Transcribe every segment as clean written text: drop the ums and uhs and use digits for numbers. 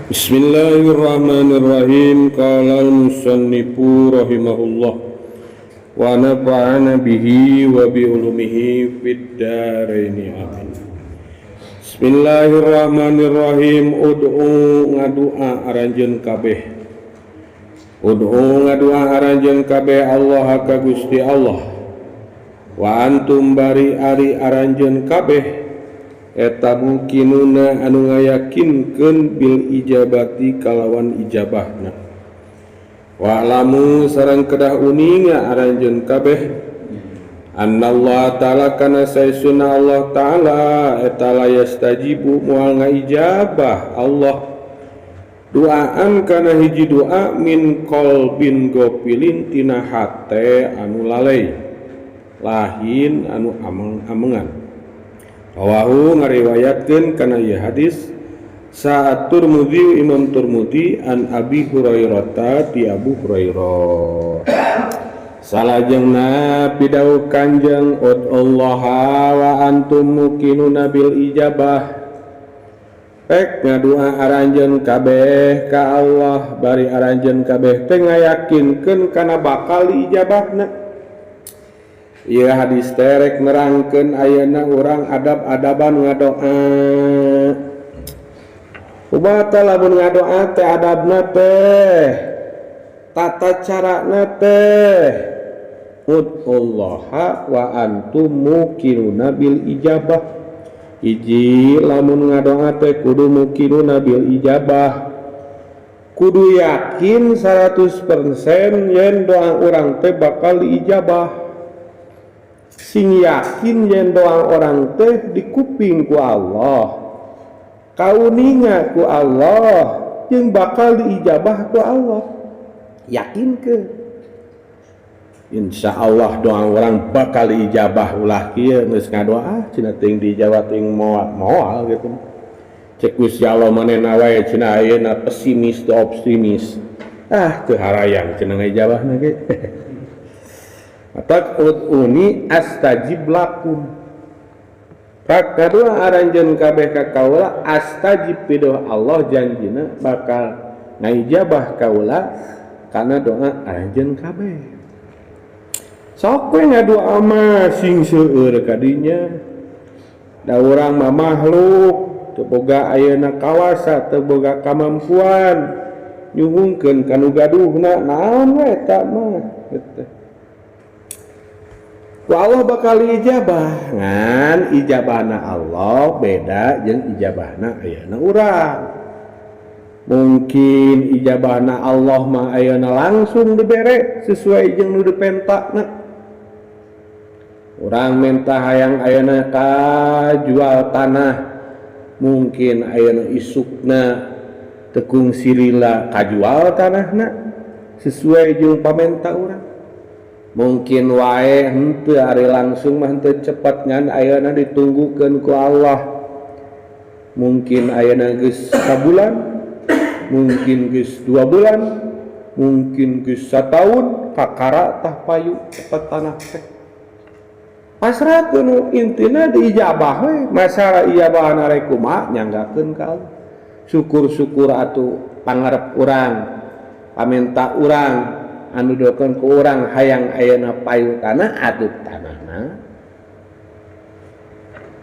Bismillahirrahmanirrahim. Qala al-musannifu rahimahullah wa nafa'ana bihi wa bi ulumihi fid dharain amin. Bismillahirrahmanirrahim. Ud'u ngadua aranjeun kabeh. Ud'u ngadua aranjeun kabeh Allah ka Gusti Allah. Wa antum bari ari aranjeun kabeh eta mukinuna anu ngayakinkeun bil ijabati kalawan ijabahna. Wa lamu sareng kedah uninga aranjeun kabeh annallahu ta'ala kana sayyiduna Allah ta'ala eta la yastajibu moal ngaijabah Allah duaan kana hiji doa min qalbin gopilin tina hate anu lalai lahin anu ameng-amengan. Rawahu ngariwayatkeun kana ieu hadis Sa'at Turmudi Imam Turmudi an Abi Hurairah ti Abu Hurairah. Salajengna pidau Kanjeng ud'ullaha wa antum muqinuna bil ijabah. Pek ngadua aranjeun kabeh ka Allah bari aranjeun kabeh teh ngayakinkeun kana bakal diijabahna. Ieu hadis terek nerangkeun ayeuna urang adab-adaban ngadoa. Ubata lamun ngadoa teh adabna teh tata carana teh ud'ullaha wa antum muqinuna bil ijabah. Iji lamun ngadoa teh kudu muqinuna bil ijabah. Kudu yakin 100% yen doa urang teh bakal diijabah. Sing yakin yen doa orang teh dikuping ku Allah, kauninga ku Allah, yang bakal diijabah ku Allah. Yakin ke? Insya Allah doa orang bakal diijabah ulah kieu geus ngadoa cenah teuing dijawab teuing moal gitu. Cek Gusti Allah manehna wae cenah ayeuna pesimis teu optimis. Teu harayang cenah ngijabahna ge. Atak ud'uni astajib lakum. Pak kadua aranjeun kabeh ka kaula astajib pidoh Allah janjina bakal ngaijabah kaula kana doa aranjeun kabeh. Sok we ngadoa mah sing seueur ka dinya. Da urang mah makhluk teu boga ayeuna kawasa teu boga kamampuan nyuhungkeun kanu gaduhna naon we eta mah gitu. Ku Allah bakal ijabah ngan ijabahna Allah beda jeung ijabahna ayeuna urang. Mungkin ijabahna Allah mah ayeuna langsung dibere sesuai jeung nu dipentakna. Urang menta hayang ayeuna kajual tanah, mungkin ayeuna isukna tekung sirila kajual tanahna sesuai jeung pamenta urang. Mungkin wae henteu ari langsung mah henteu cepet ngan ayeuna ditunggukeun ku Allah. Mungkin ayeuna geus sabulan, mungkin geus 2 bulan, mungkin geus sataun kakara tah payu cepet tanah teh. Pasrahkeun intina diijabah we, masalah ijabahna rek kumaha nyanggakeun ka Allah. Syukur-syukur atuh pangarep urang, pamenta urang anu dokeun ku urang hayang ayeuna payu tanah atuh tanahna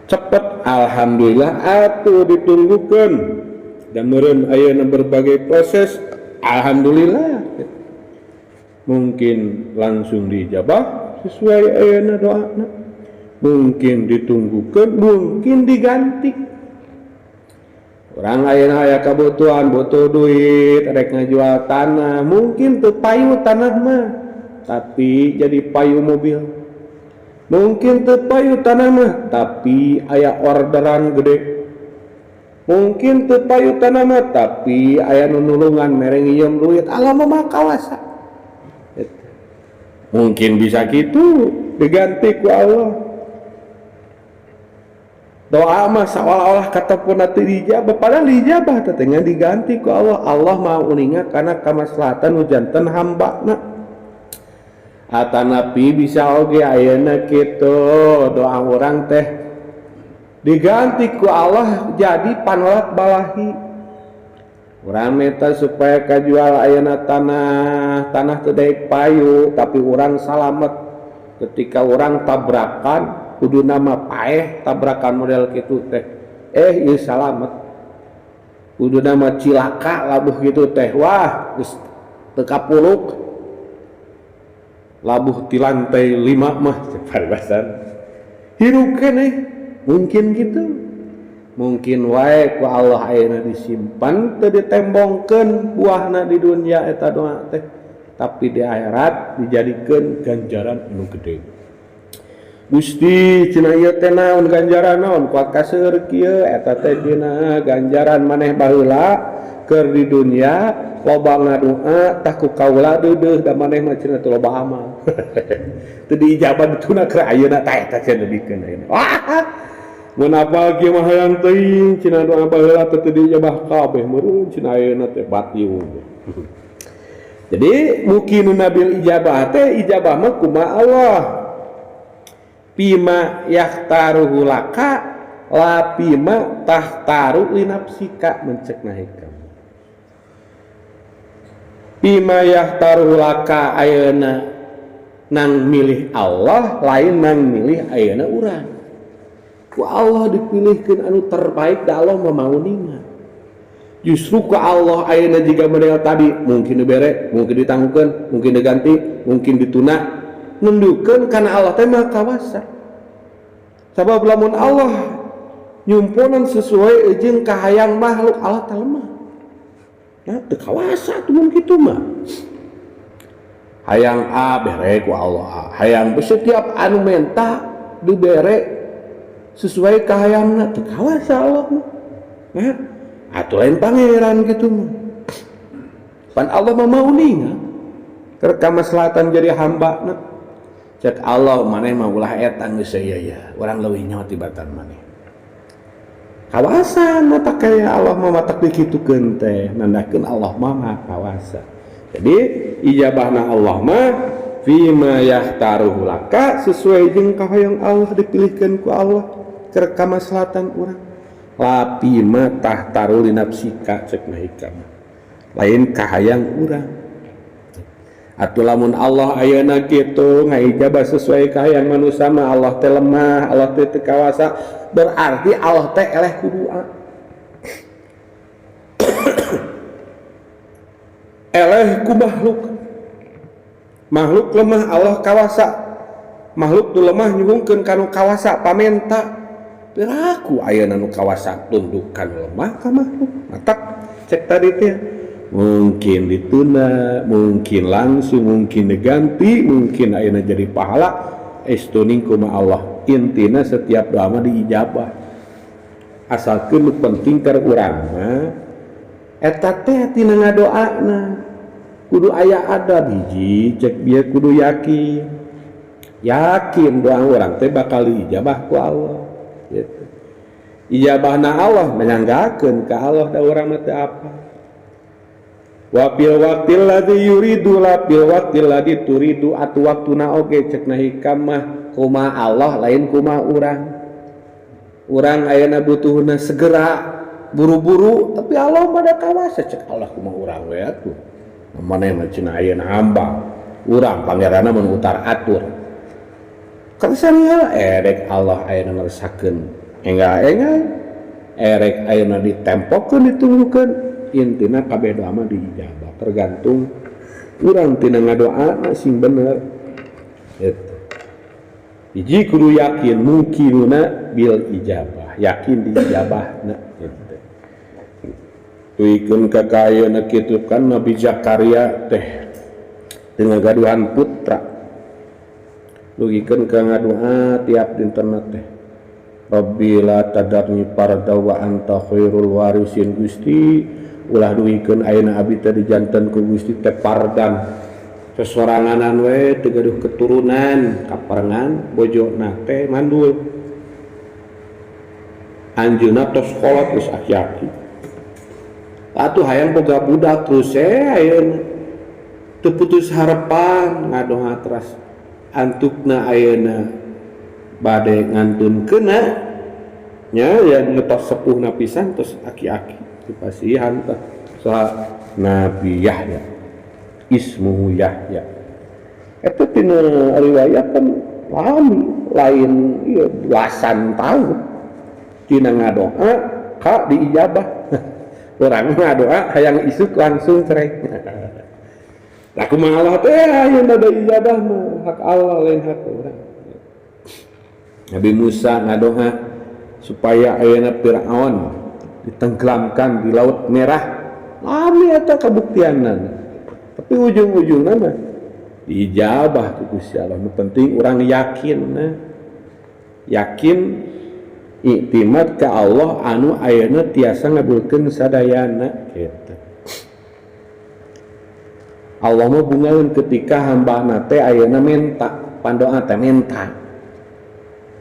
cepet alhamdulillah atuh ditunggukeun dan meureun ayeuna berbagai proses alhamdulillah mungkin langsung dijabah sesuai ayeuna doana, mungkin ditunggukeun, mungkin diganti. Orang ayeuna aya kabutuhan, butuh duit, rek ngajual tanah, mungkin teu payu tanah mah, tapi jadi payu mobil. Mungkin teu payu tanah mah, tapi aya orderan gede. Mungkin teu payu tanah mah, tapi aya nu nulungan mere ngiem duit, Allah mah kawasa. Mungkin bisa gitu diganti ku Allah. Doa mah seolah-olah kata pun nanti dijabah, padahal dijabah tetenya diganti ku Allah. Allah mau uninga karena kamaslahatan janten hamba na. Atanapi bisa oge ayeuna kitu doa orang teh diganti ku Allah jadi panolak balahi. urang meta supaya kajual ayeuna tanah teu daek payu tapi urang salamet ketika urang tabrakan kudu nama paeh tabrakan model kitu teh ieu salamet kudu nama cilaka labuh kitu teh wah geus teu kapuluk labuh ti lantai 5 mah paribasan hirup keneh mungkin gitu mungkin wae ku Allah ayeuna disimpan teu ditembongkeun buahna di dunia eta doa teh tapi di akhirat dijadikeun ganjaran anu gede. Gusti cenah ieu teh naon ganjaran naon kuat kaseur kieu eta teh dina ganjaran maneh baheula keur di dunia loba ngadoa tah ku kaula deudeuh da maneh mah cenah teu loba amal. Teu diijabah dituna keur ayeuna tah eta cenah dikeun ayeuna. Wah mun apal kieu mah hayang teuing cenah doa baheula teh teu diijabah kabeh meureun cenah ayeuna teh batiu. Jadi mungkin nabil ijabah teh ijabah mah kumaha Allah pima yahtaruhu laka la pima tahtaru li nafsika mencekna hikam pima yahtaruhu laka ayeuna nang milih Allah lain nang milih ayeuna urang ku Allah dipilihkeun anu terbaik da Allah mamaunina justru ku Allah ayeuna jiga model tadi mungkin dibere mungkin ditanggukeun mungkin diganti mungkin dituna nundukeun kana Allah teh maha kawasa sabab lamun Allah nyumpunan sesuai jeung kahayang makhluk Allah teh lemah nah teu kawasa tuh mun kitu mah hayang A bere ku Allah A hayang setiap anu menta dibere sesuai kahayangna teu kawasa Allah mah nah atuh lain pangeran gitu mah pan Allah mah mau ningal keur kamaslahatan jadi hambana cek Allah maneh mah ulah eta geus ya urang leuwih nyawa tibatan maneh kawasan mata kaya Allah mah matak dikitukeun teh nandakeun Allah mah maha kawasa jadi ijabahna Allah mah fima yahtaruhu laka sesuai jeung kahayang Allah dipilihkeun ku Allah keur kamaslahatan urang lapi mah tahtaru li nafsika cekna hikam lain kahayang urang atuh lamun Allah ayeuna kitu ngaijabah sesuai kahayang manusia mah Allah teh lemah Allah teh teu kawasa berarti Allah teh eleh ku doa eleh ku makhluk lemah Allah kawasa makhluk tu lemah nyuhungkeun kanu kawasa pamenta piraku ayeuna nu kawasa tundukan lemah ka makhluk matak cek tadi teh mungkin dituna mungkin langsung mungkin diganti mungkin ayeuna jadi pahala estuning kumaha Allah intina setiap doa mah diijabah asalkeun nu penting keur urang mah eta teh tina ngadoana kudu aya adab hiji cek bieu kudu yakin doa urang teh bakal diijabah ku Allah gitu. Ijabahna Allah menyanggakeun ka Allah da urang teh apa wa fil waqtil ladzi yuridu la fil waqtil ladzi turidu atu waktuna oge cekna hikam mah kumaha Allah lain kumaha urang ayeuna butuhna segera buru-buru tapi Allah mah da kawasa cek Allah kumaha urang we atuh maneh mah cenah ayeuna hamba urang pangeranna mun utar atur kasaneula erek Allah ayeuna ngarasakeun enggal erek ayeuna ditempokkeun ditunggukeun intina kabeh doa mah diijabah tergantung urang tina ngadoana sing bener gitu. Hiji kudu yakin mungkinuna bil ijabah yakin diijabahna gitu. Tuikeun ka ayeuna kitu kan Nabi Zakaria teh dengan gaduhan putra lugikeun ka ngadoa tiap dinten teh Rabbi la tadarni farda wa anta khairul warisin Gusti ulah duikeun ayeuna abdi teh dijanten ku Gusti teh pardan sesoranganan we teu gaduh keturunan kaparengan bojona teh mandul anjeunna tos kolot geus aki-aki atuh hayang boga budak terus ayeuna teu putus harapan ngadoa teras antukna ayeuna bade ngantunkeunna nya ya ngetos sepuhna pisan tos aki-aki dipasihan tah Nabi Yahya ismuhu Yahya itu tina riwayat kan lain ya, belasan tahun tina ngadoa ka diijabah orang ngadoa hayang isuk langsung cerai lah kumaha Allah teh aya ada ijabah mah hak Allah lain hak orang. Nabi Musa ngadoa supaya ayeuna Firaun ditenggelamkan di Laut Merah lami eta kabuktianna tapi ujung-ujungna mah diijabah ku Gusti Allah. Nu penting urang yakin iktimad ka Allah anu ayeuna tiasa ngabulkeun sadayana kitu. Allah mah bungaeun ketika hambana teh ayeuna menta pandoa teh menta.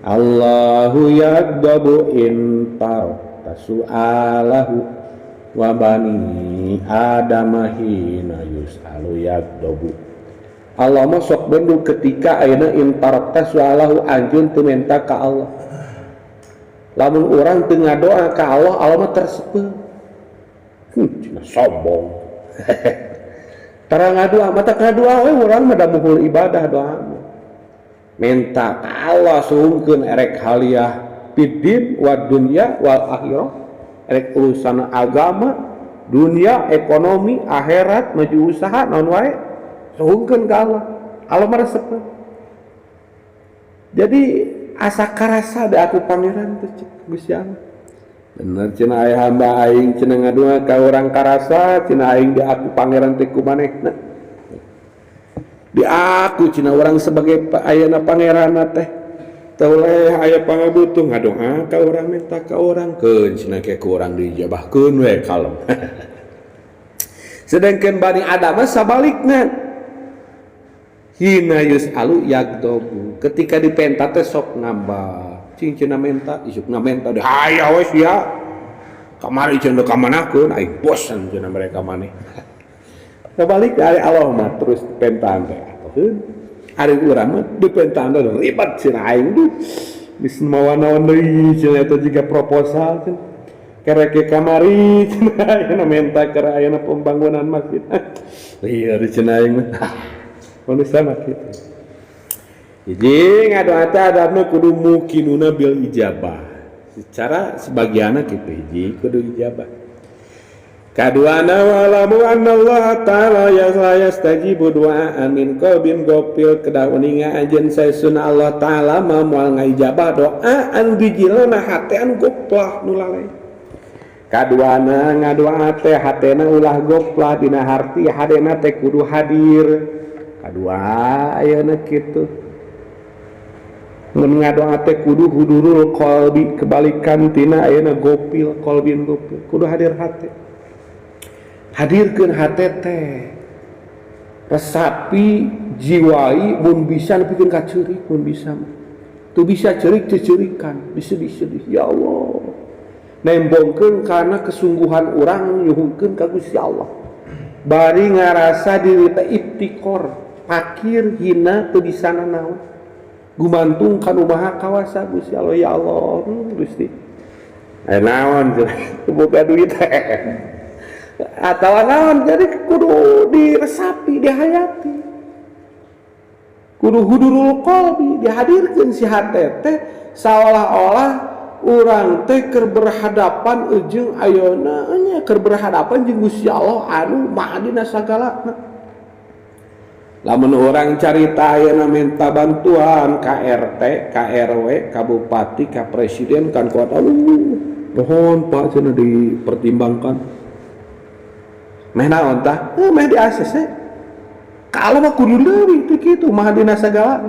Allahu yaqdabu in tasu'alahu wa bani adama hina yus'alu yaqdabu. Allah mah sok bendu ketika ayeuna intarta sualahu anjeun teu menta ka Allah. Lamun urang teu ngadoa ka Allah, Allah mah tersepeuh. Cina sombong. Tara ngadoa, mata ngadoa we urang mah da muhul ibadah doa. Menta ka Allah suhungkeun erek haliah fiddin wa dunya wal akhirah. Erek urusan agama, dunia, ekonomi, akhirat, maju usaha naon wae. Suhungkeun ka Allah mah resep. Jadi asa karasa da aku pangeran teh Gusti Allah. Bener cenah aya hamba aing cenah ngadoa ka urang karasa cenah aing di aku pangeran teh kumanehna. Di aku cenah urang sebagai ayeuna pangeranna teh teu leh aya pangabutuh ngadoa ka urang minta ka urang keun cenah ke ku urang dijabahkeun we kalem. Sedangkan Bani Adam sabalikna hina yus'alu yaqdabu ketika dipenta teh sok ngambah cing cenah menta isukna menta deh aya we sia kamari cenah ka manakeun aing bosan cenah mereka maneh sabalik ari Allah mah terus pentaan teh atuh ari urang mah dipentaan teh ribet cenah aing geus mawa-naon deui cenah eta jiga proposal cenah kereke kamari cenah ayeuna menta keur ayeuna pembangunan masjid lieur cenah aing mah manusia mah kitu. Jadi ngadoa teh adabna kudu mukinuna bil ijabah. Secara sebagianna kitu hiji kudu ijabah. Kaduana walamu annallaha ta'ala yastajibu du'aan min qalbin gofil kedah uninga anjeun saesun Allah ta'ala mah moal ngaijabah doa anu bijilna hate anu goplah nu lalai. Kaduana ngadoa teh hatena ulah goplah dina harti hadena teh kudu hadir. Kadua ayeuna kitu mun ngadoa teh kudu hudurul qalbi kebalikan tina ayeuna gopil qalbin gopil kudu hadir hate hadirkeun hate teh resapi jiwai mun bisa nepikeun ka ceurik mun bisa tu bisa ceurik teu ceurikan disedih-sedih ya Allah nembongkeun kana kesungguhan urang nyuhungkeun ka Gusti Allah bari ngarasa diri teh iftikor fakir hina teu disana naon gumantung kana maha kawasa Gusti Allah ya Allah Gusti naon boga duit atawa naon jadi kudu diresapi dihayati kudu hudurul qalbi dihadirkeun si hate teh seolah-olah urang teh keur berhadapan jeung ayeuna nya keur berhadapan jeung Gusti Allah anu maha dina sagalana. Lamun orang carita ayeuna minta bantuan ka RT, ka RW, ka bupati, ka presiden kan kuat mohon Pak cenah dipertimbangkan. Meh naon tah? Meh di ACC. Kalau mah kudu leuwih teh kitu mah dina sagala.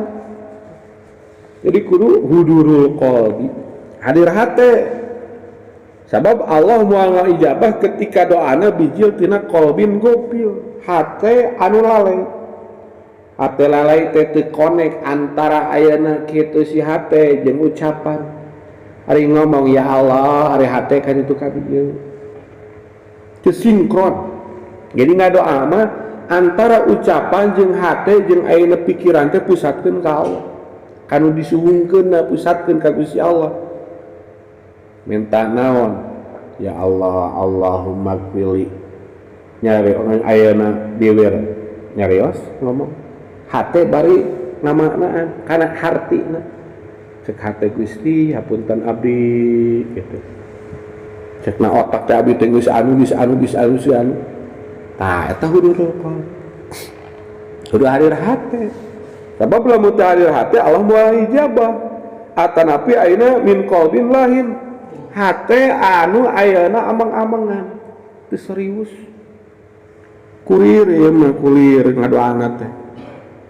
Jadi kudu hudurul qalbi, hadir hate. Sabab Allah moal ijabah ketika doana bijil tina qalbin gopil, hate anu lalai. Hate lalai teh teu connect antara ayeuna kitu si hate jeung ucapan. Ari ngomong ya Allah, ari hate ka ditu ka dieu. Teu sinkron. Jadi ngadoa mah antara ucapan jeung hate jeung ayeuna pikiran teh pusatkeun ka Allah. Kanu disuhungkeunna pusatkeun ka Gusti Allah. Minta naon? Ya Allah, Allahumma qfili nyari orang ayeuna biwir nyarios ngomong hate bari nama-naan kana hartina cek hate Gusti hapunten abdi gitu cekna otak teh abdi teh geus anu tah eta hudurul qalbi kudu hadir hate sabab lamun teu hadir hate Allah moal ijabah atanapi ayeuna min qalbin lahin hate anu ayeuna amang-amangan teu serius kurir ya mah kulir ngadoana teh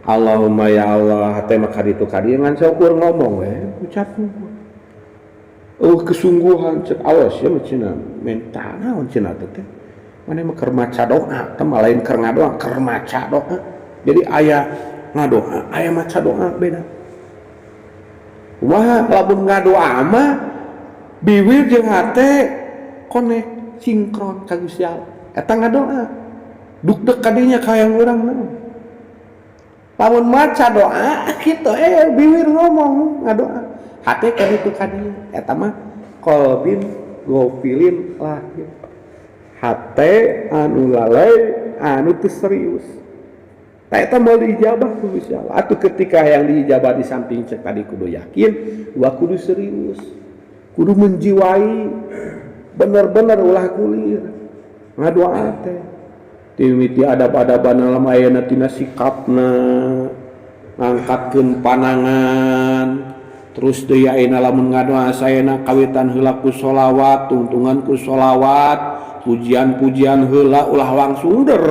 Allahumma ya Allah hate mah kaditu kadieu ngan syukur ngomong we ucap kesungguhan cek Allah sia mah cenah mental naon cenah teh mane mah keur maca doa teh lain keur ngadoa keur maca doa jadi aya ngadoa aya maca doa beda wah lamun ngadoa mah biwir jeung hate konek sinkron ka Gusti Allah eta ngadoa duk-duk kadinya kayang urang naon lamun maca doa kitu biwir ngomong ngadoa hate kaditu kadinya eta mah qalbin gofilin lahir hate anu lalai anu teu serius tah eta moal diijabah ku Gusti Allah atuh ketika yang diijabah di samping cek tadi kudu yakin wa kudu serius kudu menjiwai bener-bener ulah kulir ngadoa teh timiti adab-adaban dalam ayana tina sikapna ngangkatkeun panangan terus deui ayeuna lamun ngadoa saena kawitan heula ku sholawat tungtungan ku sholawat pujian-pujian heula ulah langsung der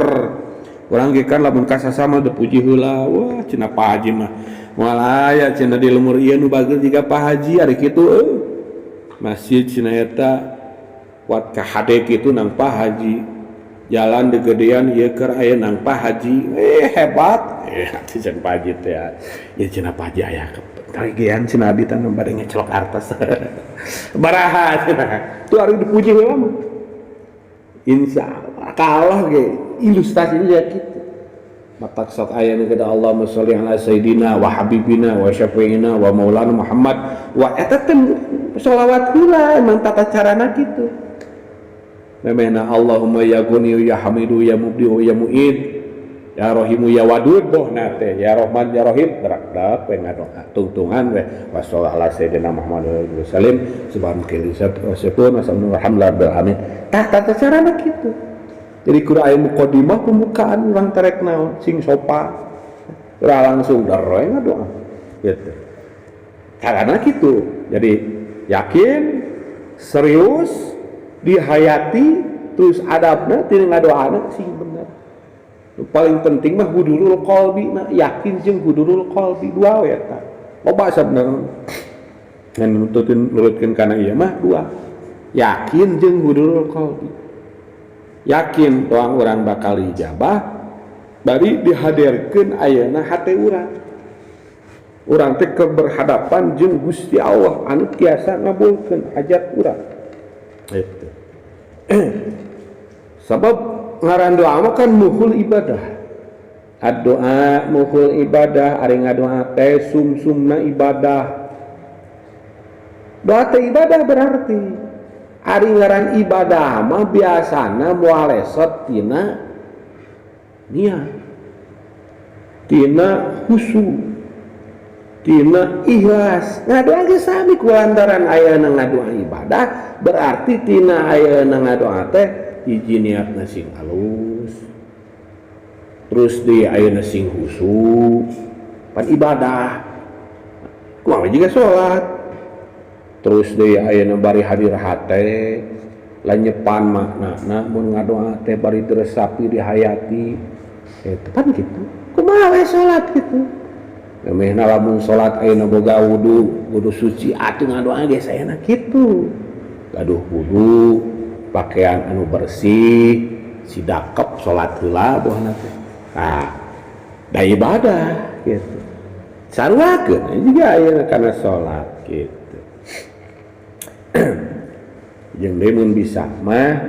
urang ge kan lamun kasasama teu puji heula wah cenah Pak Haji mah moal aya cenah di lumur ieu nu bageul jiga Pak Haji ari kitu masjid cenah eta wat ka hade kitu nang Pak Haji jalan di gedean ieu keur aya nang Pak Haji hebat atuh cenah Pak Haji teh ya cenah Pak Haji aya kagian cenah abdi teh bade ngecelok artos baraha cenah tu ari dipuji heula mah insyaallah kalah ge ilustrasinya ya kitu matak sok aya nu kada Allahumma sholli ala sayidina wa habibina wa syafiina wa maulana Muhammad wa eta teh sholawat heula emang tata carana kitu namanya Allahumma ya Ghani ya Hamidu ya Mubdi'u ya Mu'id ya Rahimu ya Wadud bohna teh ya Rahman ya Rahim dak we ngadoa tungtungan we wa sallallahu ala sayyidina Muhammad wa sallim subhanaka wa syukur wa alhamdulillah bil alamin tata carana kitu jadi kudu aya mukadimah pembukaan urang terek naon sing sopan ora langsung dar we ngadoa gitu carana kitu jadi yakin serius dihayati terus adabna tina ngadoana sing bener paling penting mah hudurul qalbi na yakin jeung hudurul qalbi dua we eta loba sabenerna ngan nurutkeun kana ieu mah dua yakin jeung hudurul qalbi yakin doang urang bakal ijabah bari dihadirkeun ayeuna hate urang teh berhadapan jeung Gusti Allah anu tiasa ngabulkeun hajat urang itu sebab ngaran doa mah kan muhul ibadah doa muhul ibadah ari ngadoa teh sumsumna ibadah doa teh ibadah berarti ari ngaran ibadah mah biasana moal esot tina niat tina khusyuk tina ikhlas ngadoa ge sami ku lantaran ayeuna ngadoa ibadah berarti tina ayeuna ngadoa teh hiji niatna sing halus terus di ayeuna sing khusyuk pan ibadah kumaha juga salat terus di ayeuna bari hadir hate lanyepan maknana mun ngadoa teh bari diresapi dihayati eta pan kitu kumaha we salat kitu Memehna lamun salat ayeuna boga wudu suci atuh ngadoa ge saena kitu. Gaduh wudu, pakaian anu bersih, sidakep salat heula bohna teh. Nah, da ibadah gitu. Saruakeun juga ayeuna kana salat gitu. Jeung deui mun bisa mah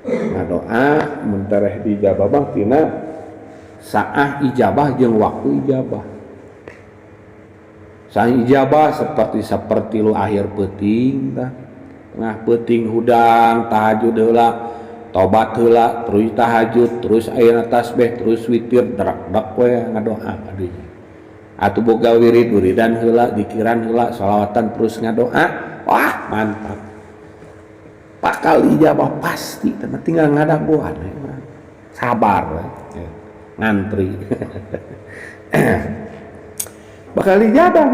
ngadoa mun tareh dijabah mah tina saah ijabah jeung waktu ijabah. Saah ijabah seperti lu akhir peuting tah. Nah peuting hudang tahajud heula tobat heula terus tahajud terus ayeuna tasbih terus witir derak-derak we ngadoa abdi atuh boga wiridan heula dikiran heula shalawatan terus ngadoa wah mantap bakal ijabah pasti tinggal ngadaguan sabar ngantri bakal ijabah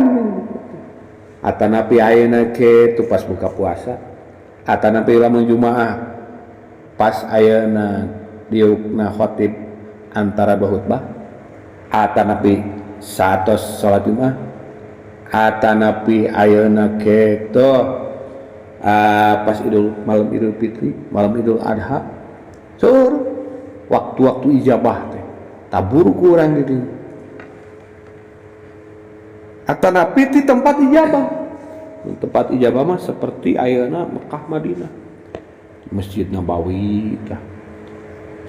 atanapi ayeuna ke tu pas buka puasa atanapi lamun jumaah pas ayeuna diukna khotib antara dua khutbah atanapi satos salat jumaah atanapi ayeuna kitu pas malam idul fitri malam idul adha sur waktu-waktu ijabah teh tabur kurang di dieu atanapi di tempat ijabah mah seperti ayeuna Mekah Madinah Masjid Nabawi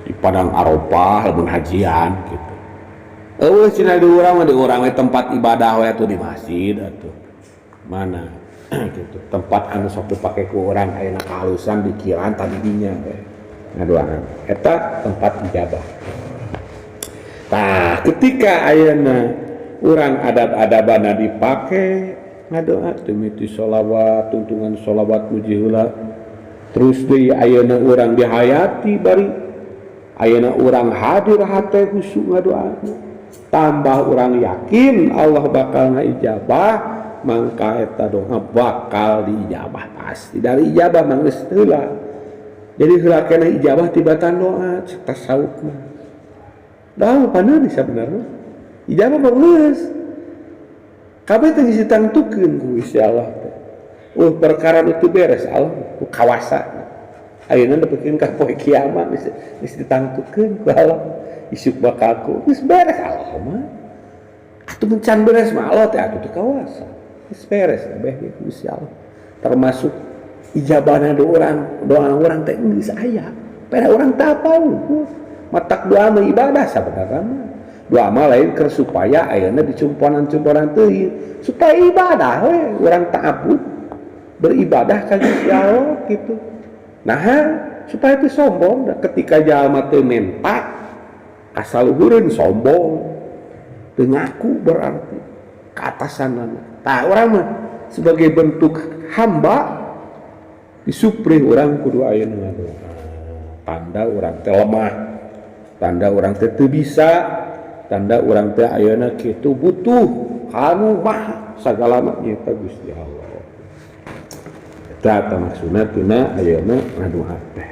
di Padang Arafah lamun hajian gitu. Cenah di urang tempat ibadah we atuh di masjid atuh. Mana gitu. Tempat anu sok dipake ku urang ayeuna kahalusan dikiran tadi dinya we. Ngadoaan. Eta tempat ijabah. Tah, ketika ayeuna urang adab-adabana dipake ngadoa mimiti sholawat, tuntungan sholawat muji heula terus deui ayeuna urang dihayati bari ayeuna urang hadir hate khusyuk ngadoa tambah urang yakin Allah bakal ngaijabah mangka eta doa bakal diijabah pasti dari ijabah mah geus heula jadi heula kana ijabah tibatan doa cek tasawuf mah da paneun sabenerna ijabah mah geus kabeh teh geus ditangtukeun ku Gusti Allah perkara itu beres Allah kawasa ayeuna nepikeun ka poe kiamat geus ditangtukeun ku Allah isuk bakalku geus beres Allah mah atuh mencan beres mah Allah teh atuh teu kawasa geus beres kabeh Gusti Allah termasuk ijabahna doa urang teh geus aya pada urang teu apal matak doa mah ibadah sabenerna mah doa mah lain keur supaya ayeuna dicumponan-cumponan teuing supaya ibadah we urang ta'abbud beribadah ka Gusti Allah gitu. Nah, supaya itu sombong ketika jalma teu menta kasaluhureun sombong teu ngaku berarti keatasanana. Tah urang mah sebagai bentuk hamba disupri urang kudu ayeuna ngadoa. Tanda urang teh lemah, tanda urang teh teu bisa, tanda urang teh ayeuna kitu butuh anu mah sagala mah nyaeta Gusti Allah. Eta maksudna tuna ayeuna ngadoa teh.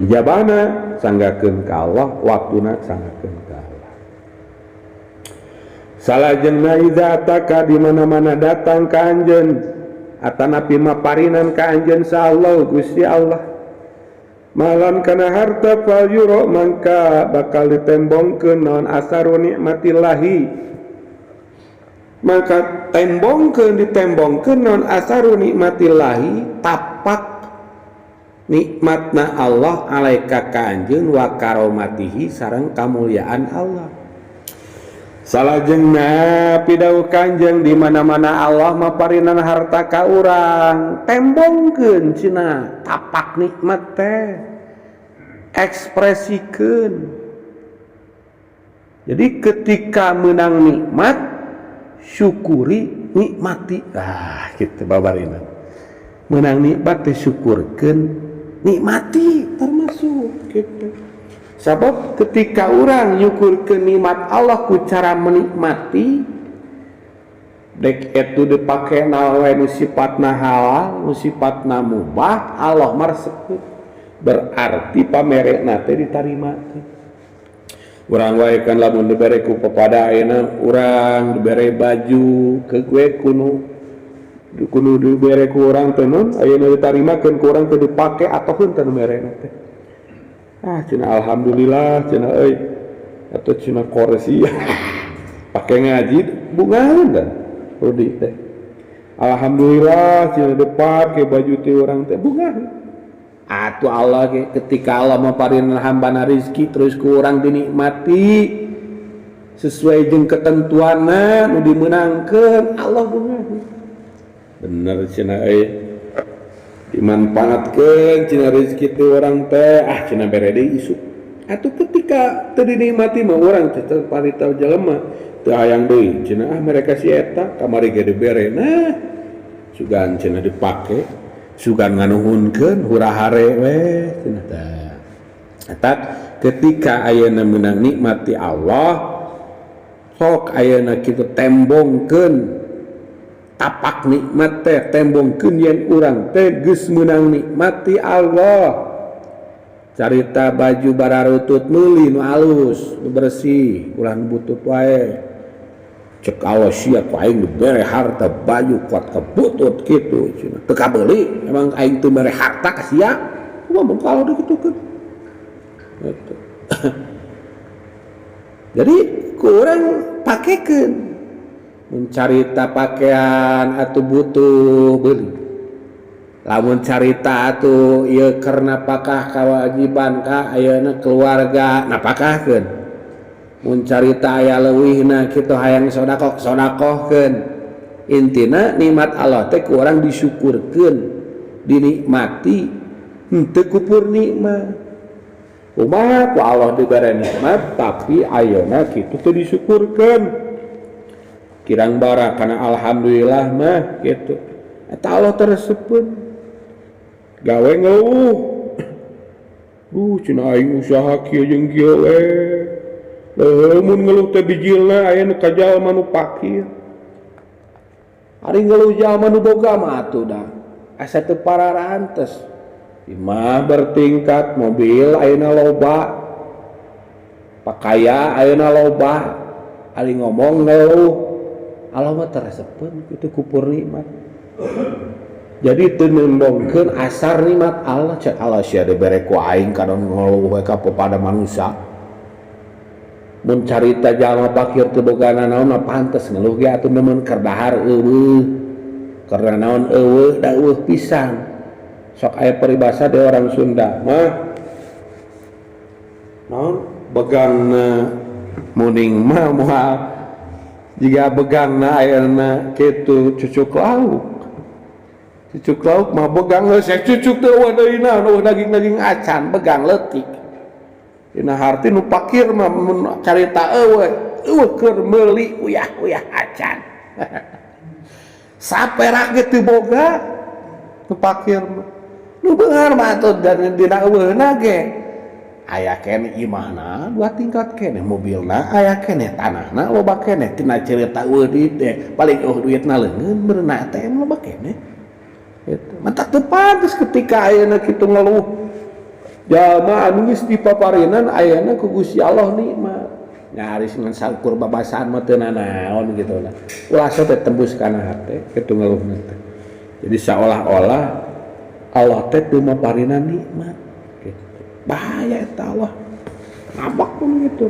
Ijabahna sanggakeun ka Allah, waktuna sanggakeun ka Allah. Salajengna iza ataka di mana-mana datang ka anjeun, atanapi maparinan ka anjeun sa Allah Gusti Allah. Malam kana harta fal yuro mangka bakal ditembongkeun naon asaru nikmatillahi. Maka ditembongkeun naon asaru nikmatillahi tapak nikmatna Allah alaika ka anjeun wa karomatihi sareng kamuliaan Allah. Salajengna pidau kanjeng di mana-mana Allah maparinan harta ka urang tembongkeun cenah tapak nikmat teh ekspresikeun. Jadi ketika menang nikmat syukuri nikmati gitu babarina menang nikmat teh syukurkeun nikmati termasuk gitu sabab ketika orang nyukurkeun nikmat Allah ku cara menikmati dek itu dipake nawe nu sifatna halal nu sifatna mubah Allah marseukeun berarti pamerena teh ditarima teh. Urang wae kan lamun dibere ku pepada ayeuna urang dibere baju ke gue kudu dibere ku urang teh non ayeuna ditarimakeun ku urang teh dipake atoheun teh merena teh. Cenah alhamdulillah cenah euy atuh cenah koresi pake ngaji bungahan kan rudi teh. Alhamdulillah cenah dipake baju teh urang teh bungahan. Atuh Allah ketika Allah maparin hambana rizki terus kurang dinikmati sesuai jeung ketentuanna nu dimenangkeun Allah bener cenah euy dimanfaatkeun cenah rezeki teh urang teh cenah bere deui isuk atuh ketika teu dinikmati mah urang teh teu parita jelema teu hayang deui cenah mereka si eta kamari ge dibere nah sugan cenah dipake sugan nganuhunkeun hura-hare we cenah tah eta ketika ayeuna meunang nikmati Allah sok ayeuna kitu tembongkeun tapak nikmat teh tembongkeun yen urang teh geus meunang nikmati Allah carita baju bararutut meuli nu alus nu bersih ulah nu butut wae cek Allah sia ku aing bere harta baju kuat ka butut kitu cenah teu kabeuli emang aing teu mere harta ka sia ngomong kalau dikitukeun gitu. Jadi kurang pakekeun mencarita pakaian atau butuh beli lamun carita atuh ieu karena pakah kewajiban ka ayeuna keluarga napakahkeun mun carita aya leuwihna kitu hayang sodakohkeun intina nikmat Allah teh ku urang disyukurkeun dinikmati henteu kupur nikmat kumaha ku Allah dibere nikmat tapi ayeuna kitu teu disyukurkeun kirang bara kana alhamdulillah mah gitu eta Allah teresepeun gawe ngeuh cenah aing usaha kieu jeung kieu mun ngeluh teh bijilna aya nu kajalma nu pakir ari ngeluh jalma nu boga mah atuh da asa teu pararantes imah bertingkat mobil ayeuna loba pakaya ayeuna loba ari ngomong ngeluh Allah mah teresepeun kitu kupur nikmat jadi teu nembongkeun asar nikmat Allah cek Allah sia dibere ku aing kana ngeluh we ka pada manusia mun carita jalma pakir teu bogana naon mah pantes ngeluh ge atuh nemen keur dahar eueuh karena naon eueuh da eueuh pisan sok aya peribahasa di orang Sunda mah naon begangna muning mah moal jika begangna ayeuna kitu cucuk lauk mah begang geus cucuk teh eueuh deui naon eueuh daging-daging acan begang leutik dina harti nu pakir mah mun carita eueuh keur meuli uyah-uyah acan saperak ge teu boga nu pakir mah nu beunghar mah atuh dina eueuhna ge aya keneh imahna 2 tingkat keneh mobilna aya keneh tanahna loba keneh tina cerita eueuh deui teh paling duitna leungeun beurna teh loba keneh gitu mantap teu pantes ketika ayeuna kitu ngeluh jalma anu geus dipaparinan ayeuna ku Gusti Allah nikmat nyaris ngan saukur babasaan mah teu nanaon gitu lah ulah teh tembus kana hate kitu ngeluhna teh jadi seolah-olah Allah teh teu maparinan nikmat bahaya eta Allah ngabak pun gitu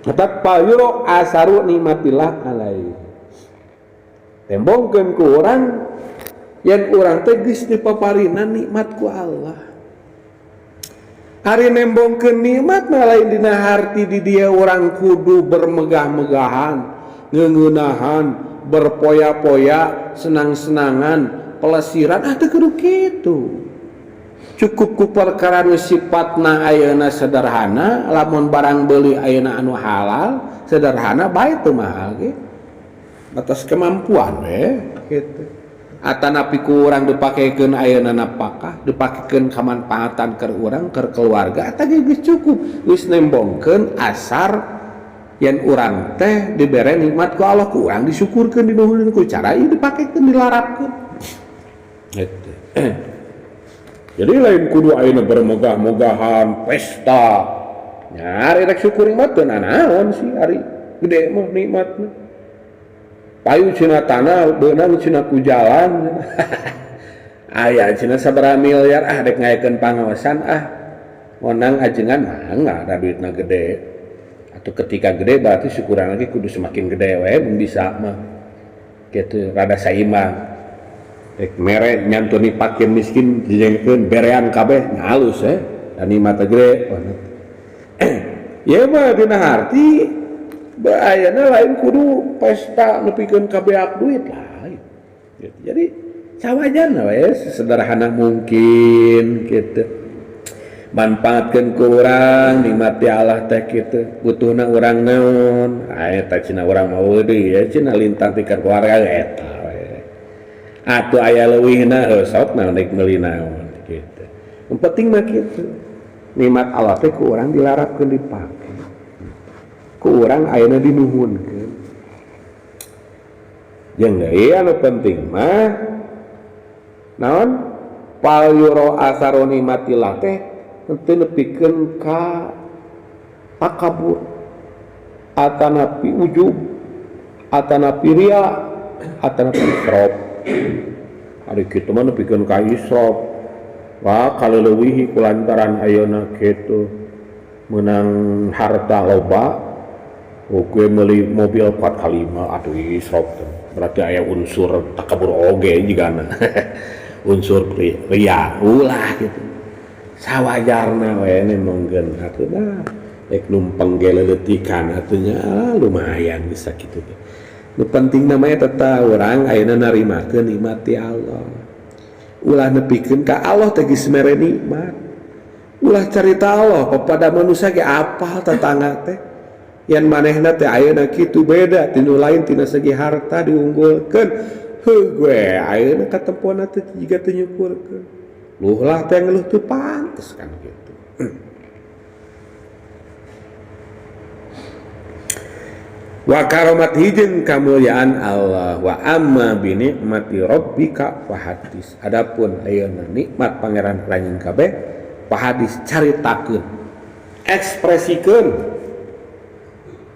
tetap payuro asaru nikmatillah alai tembongkeun ku urang yen urang teh geus dipaparinan nikmat ku Allah ari nembongkeun nikmat mah lain dina harti di dieu urang kudu bermegah-megahan ngeuneunahan berpoya-poya senang-senangan pelesiran teu kudu kitu cukup ku perkara nu sifatna ayeuna sederhana lamun barang beuli ayeuna anu halal sederhana bae teu mahal ge batas kemampuan we kitu atanapi ku urang dipakekeun ayeuna napakah dipakekeun kamanfaatan keur urang keur keluarga eta ge geus cukup geus nembongkeun asar yen urang teh dibere nikmat ku Allah ku urang disyukurkeun dinuhunkeun ku cara ieu dipakekeun dilarapkeun gitu jadi lain kudu ayeuna bermegah-megahan pesta nyari rek syukur nikmat teu nanaon sih ari gede mah nikmatna payu cenah tanah beunang cenah ku jalan aya cenah sabaraha miliar dek ngayakeun pangaosan ngonang ajengan mangga da duitna gede atuh ketika gede berarti syukuran lagi kudu semakin gede we mun bisa mah kitu rada saimbang mere nyantuni pakir miskin dijengkeun berean kabeh halus dan nikmat gede ya mah dina harti ayeuna lain kudu pesta nepikeun kabeak duit lain gitu. Jadi sawajarna we sederhana mungkin gitu. Manfaatkeun ku urang nikmati Allah teh kitu. Butuhna urang naon? Eta cenah urang mah deui ya cenah lintang ti keluarga eta we. Atuh aya leuwihna sok naon rek meuli naon kitu. Yang penting mah kitu. Nikmat Allah teh ku urang dilarapkeun dipake. Ku urang ayeuna dinuhunkeun. Jeung deui anu penting mah naon? Pal yuro asaro nikmatillah teh teu nepikeun ka takabur atanapi ujub atanapi ria atanapi israf. Ari kitu mah nepikeun ka israf. Wah kaleuwih kulantaran ayeuna kitu meunang harta loba oke meuli mobil 4x5 atuh israf berarti aya unsur takabur oge jigana. Unsur ria ulah gitu. Sawajarna we nemongkeun atuh nah rek numpang ge leuletikan atuhnya lumayan bisa kitu teh. Nu pentingna mah eta urang ayeuna narimakeun nikmati Allah. Ulah nepikeun ka Allah teh geus mere nikmat. Ulah carita Allah kepada manusia ge apal tetangga teh. Yan manehna teh ayeuna kitu beda tinu lain tina segi harta diunggulkeun. Gue ayeuna katempuana teh jiga teu nyukurkeun. Luh lah teh ngeluh teu pantes kan gitu. Wa karomatihi jeung kamulyaan Allah wa amma bi nikmati rabbika fahadis. Adapun ayeuna nikmat pangeran ranjing kabeh fahadis caritakeun. Ekspresikeun.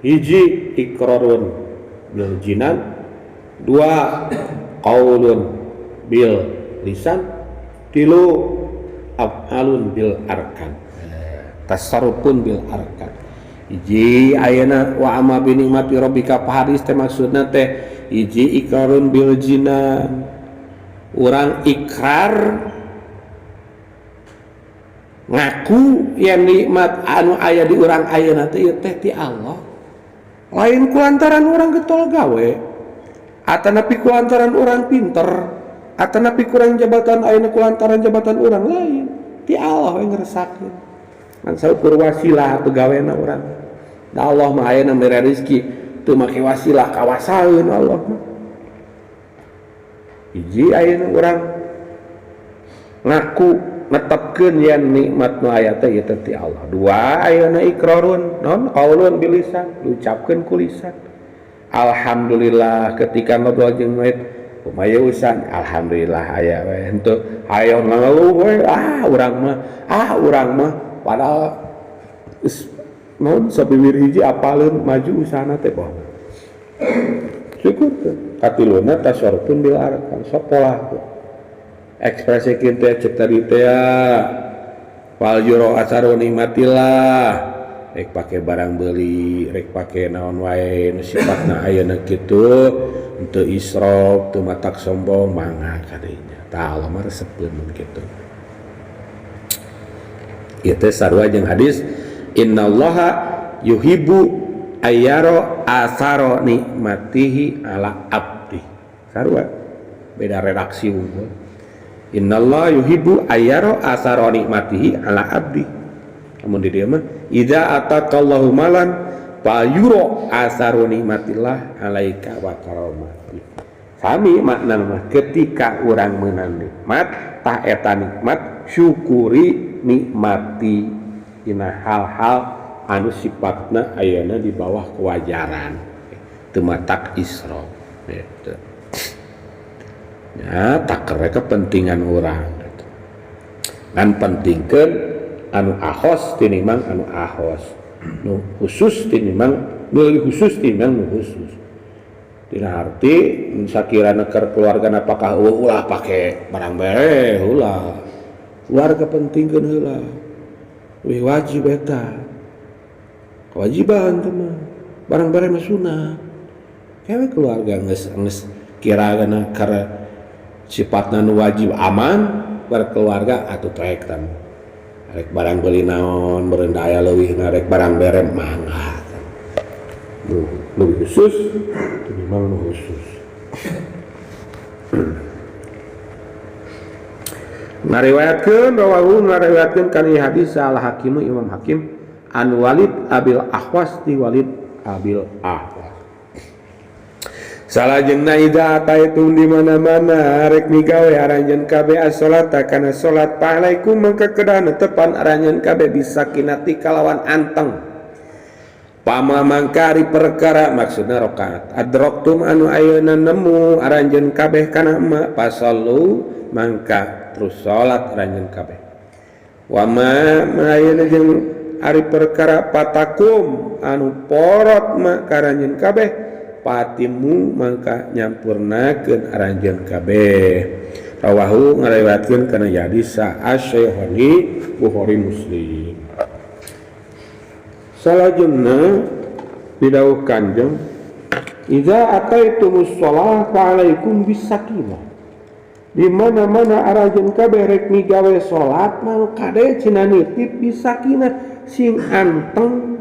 Hiji iqrarun bil jinan, dua qaulun bil lisan, tilu af'alun bil arkan. Tasarrufun bil arkan. Hiji ayeuna wa amma bi nikmati rabbika fahadis teh maksudna teh hiji iqrarun bil jinan. Urang ikrar ngaku yang nikmat anu aya di urang ayeuna teh teh ti Allah. Lain kulantaran orang getol gawe atanapi kulantaran orang pinter atanapi kurang jabatan ayeuna kulantaran jabatan orang lain ti Allah yang ngerasakeun man saukur wasilah pegawena urang da Allah mah ayeuna mere rezeki teu make wasilah kawasaeun Allah mah hiji ayeuna urang ngaku netepkeun yan nikmat nu aya teh ieu teh ti Allah. Dua ayeuna iqrarun naon qaulun bil lisan diucapkeun ku lisan. Alhamdulillah ketika ngobrol jeung murid kumayeusan alhamdulillah aya we henteu hayo ngeluh we urang mah padahal naon sabibir hiji apaleun maju usahana teh poho. Syukur teh katiluna tasarrufun bil arkan sapolah ekspresi kita cek tadi teh wal yuro asaru nikmatillah rek pake barang beli rek pake naon wae nu sifatna ayeuna kitu teu israf teu matak sombong mangga kadinya tah Allah mah resepkeun kitu ieu teh sarua jeung hadis innallaha yuhibbu ayyara asara nikmatihi ala abdi sarua beda redaksi unggul. Innallaha yuhibbu ayyara asara nikmatihi ala abdi. Namun di dia mah idza atakallahu malan fa yura asaru nikmatillah alaika wa karamati. Sami makna mah ketika urang meunang nikmat tah eta nikmat syukuri nikmati dina hal-hal anu sifatna ayeuna di bawah kewajaran teu matak israf gitu. Ya tak kere kepentingan orang kan pentingkeun anu ahos tinimbang anu ahos nu khusus tinimbang nu khusus tinimbang nu khusus tina arti sakirana keur keluargana apakah ulah pake barang bere ulah keluarga pentingkeun heula wih wajib eta kewajiban teh mah barang bere mah sunah kewe keluarga geus kirana karena sifatna nu wajib aman berkeluarga atuh taek tam rek barang beli naon meureun aya leuwihna rek barang bere mangga nu khusus tinimbang nu khusus Ngariwayatkeun kana hadis al Hakim Imam Hakim an Walid Abil Ahwas ti Walid Abil Ahwas. Salajengna ida ataitum di mana-mana rek migawe aranjeun kabeh as-salata kana salat pa'alaikum mangka kedah netepan aranjeun kabeh bisakinati kalawan anteng. Pama mangkari perkara maksudna rakaat. Adraktum anu ayeuna nemu aranjeun kabeh kana ma pasallu mangka terus salat aranjeun kabeh. Wa ma ayeuna jeung ari perkara patakum anu porot ma karanjeun kabeh patimu mangka nyampurnakeun aranjeun kabeh. Rawahu ngariwayatkeun kana hadis sa Asy-Syaikhaini Bukhari Muslim. Salajengna didawuh Kanjeng idza ataitumus shalah fa alaikum bisakinah. Di mana-mana aranjeun kabeh rek migawe salat mah kade cenah nitip bisakinah sing anteng,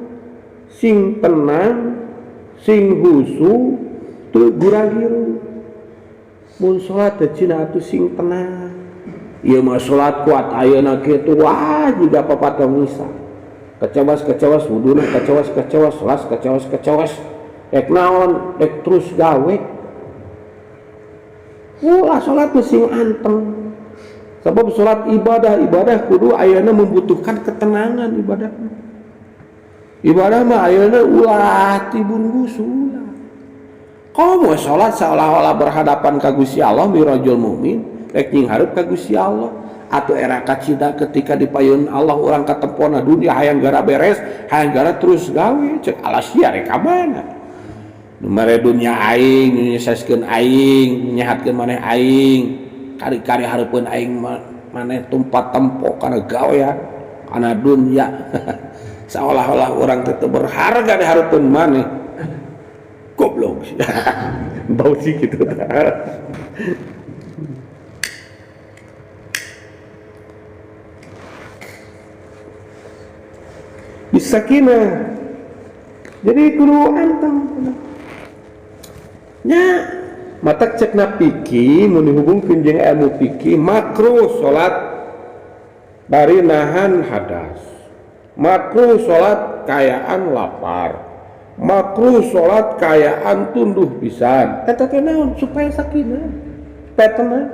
sing tenang, sing husu teu gura-giru. Mun salat teh cenah atuh sing tenang. Ieu mah salat kuat ayeuna kitu wah jiga papatong misa. Kecawas wuduna kecawas salat kecawas rek naon rek terus gawe. Ulah salat teh sing anteng. Sebab salat ibadah kudu ayeuna membutuhkan ketenangan ibadah. Ibadah mah ayeuna ulah tibun gusul. Komo salat seolah-olah berhadapan ka Gusti Allah mirajul mukmin, rek nyinghareup ka Gusti Allah. Atuh era kacida ketika dipayun Allah urang katempona dunia hayang gara beres, hayang gara terus gawe, cek alasia rek ka mana. Nu mere dunia aing, nyeseskeun aing, nyahatkeun maneh aing, kari-kari hareupeun aing maneh tumpat tempo kana gawean, kana dunia. Seolah-olah orang teu berharga di hareupeun maneh. Goblok. Bau sih gitu. Bisakinah. Jadi kudu anteng. Nya matak cekna piki mun dihubungkeun jeung ilmu piki makruh salat bari nahan hadas. Makruh salat kayaan lapar. Makruh salat kayaan tunduh pisan. Eta teh naon supaya sakinah. Supaya tenang.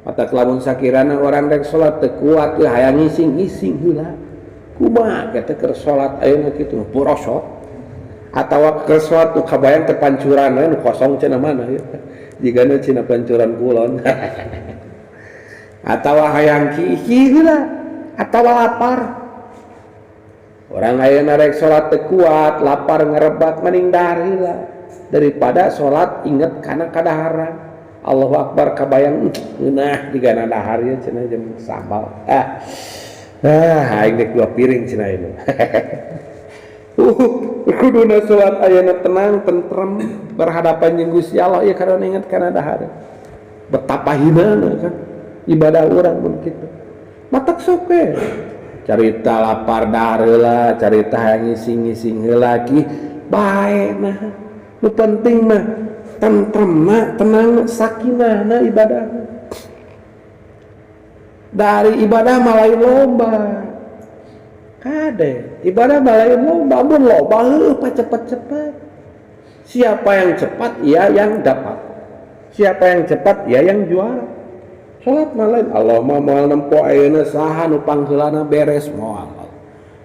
Matak lamun sakirana orang rek salat teu kuat teu hayang ngising-ngising heula. Kumaha kita keur salat ayeuna kitu porosot atawa keur salat tu kabayang teh pancuran nu kosong cenah mana ya jigana cenah pancuran kulon atawa hayang kieu heula atawa lapar orang ayeuna rek salat teu kuat lapar ngarebat mending dahar heula daripada salat inget kana kadaharan Allahu Akbar kabayang ngeunah jigana dahar ya cenah jeung sambal aing dek 2 piring cenah ieu. Kuduna salat ayeuna tenang, tentrem, berhadapan jeung Gusti Allah ieu karena inget kana dahar. Betapa hinana kan ibadah urang mun kitu. Matak sok we. Carita lapar dahar heula, carita hayang ngising-ngising heula ki bae mah. Nu penting mah tentremna, tenang, sakinahna ibadah. Dari ibadah malai lomba kade ibadah malai lomba mun loba heuh cepet-cepet siapa yang cepat ia yang dapat siapa yang cepat ia yang juara salat malai Allah mah moal nempo ayeuna saha nu pangheulana beres moal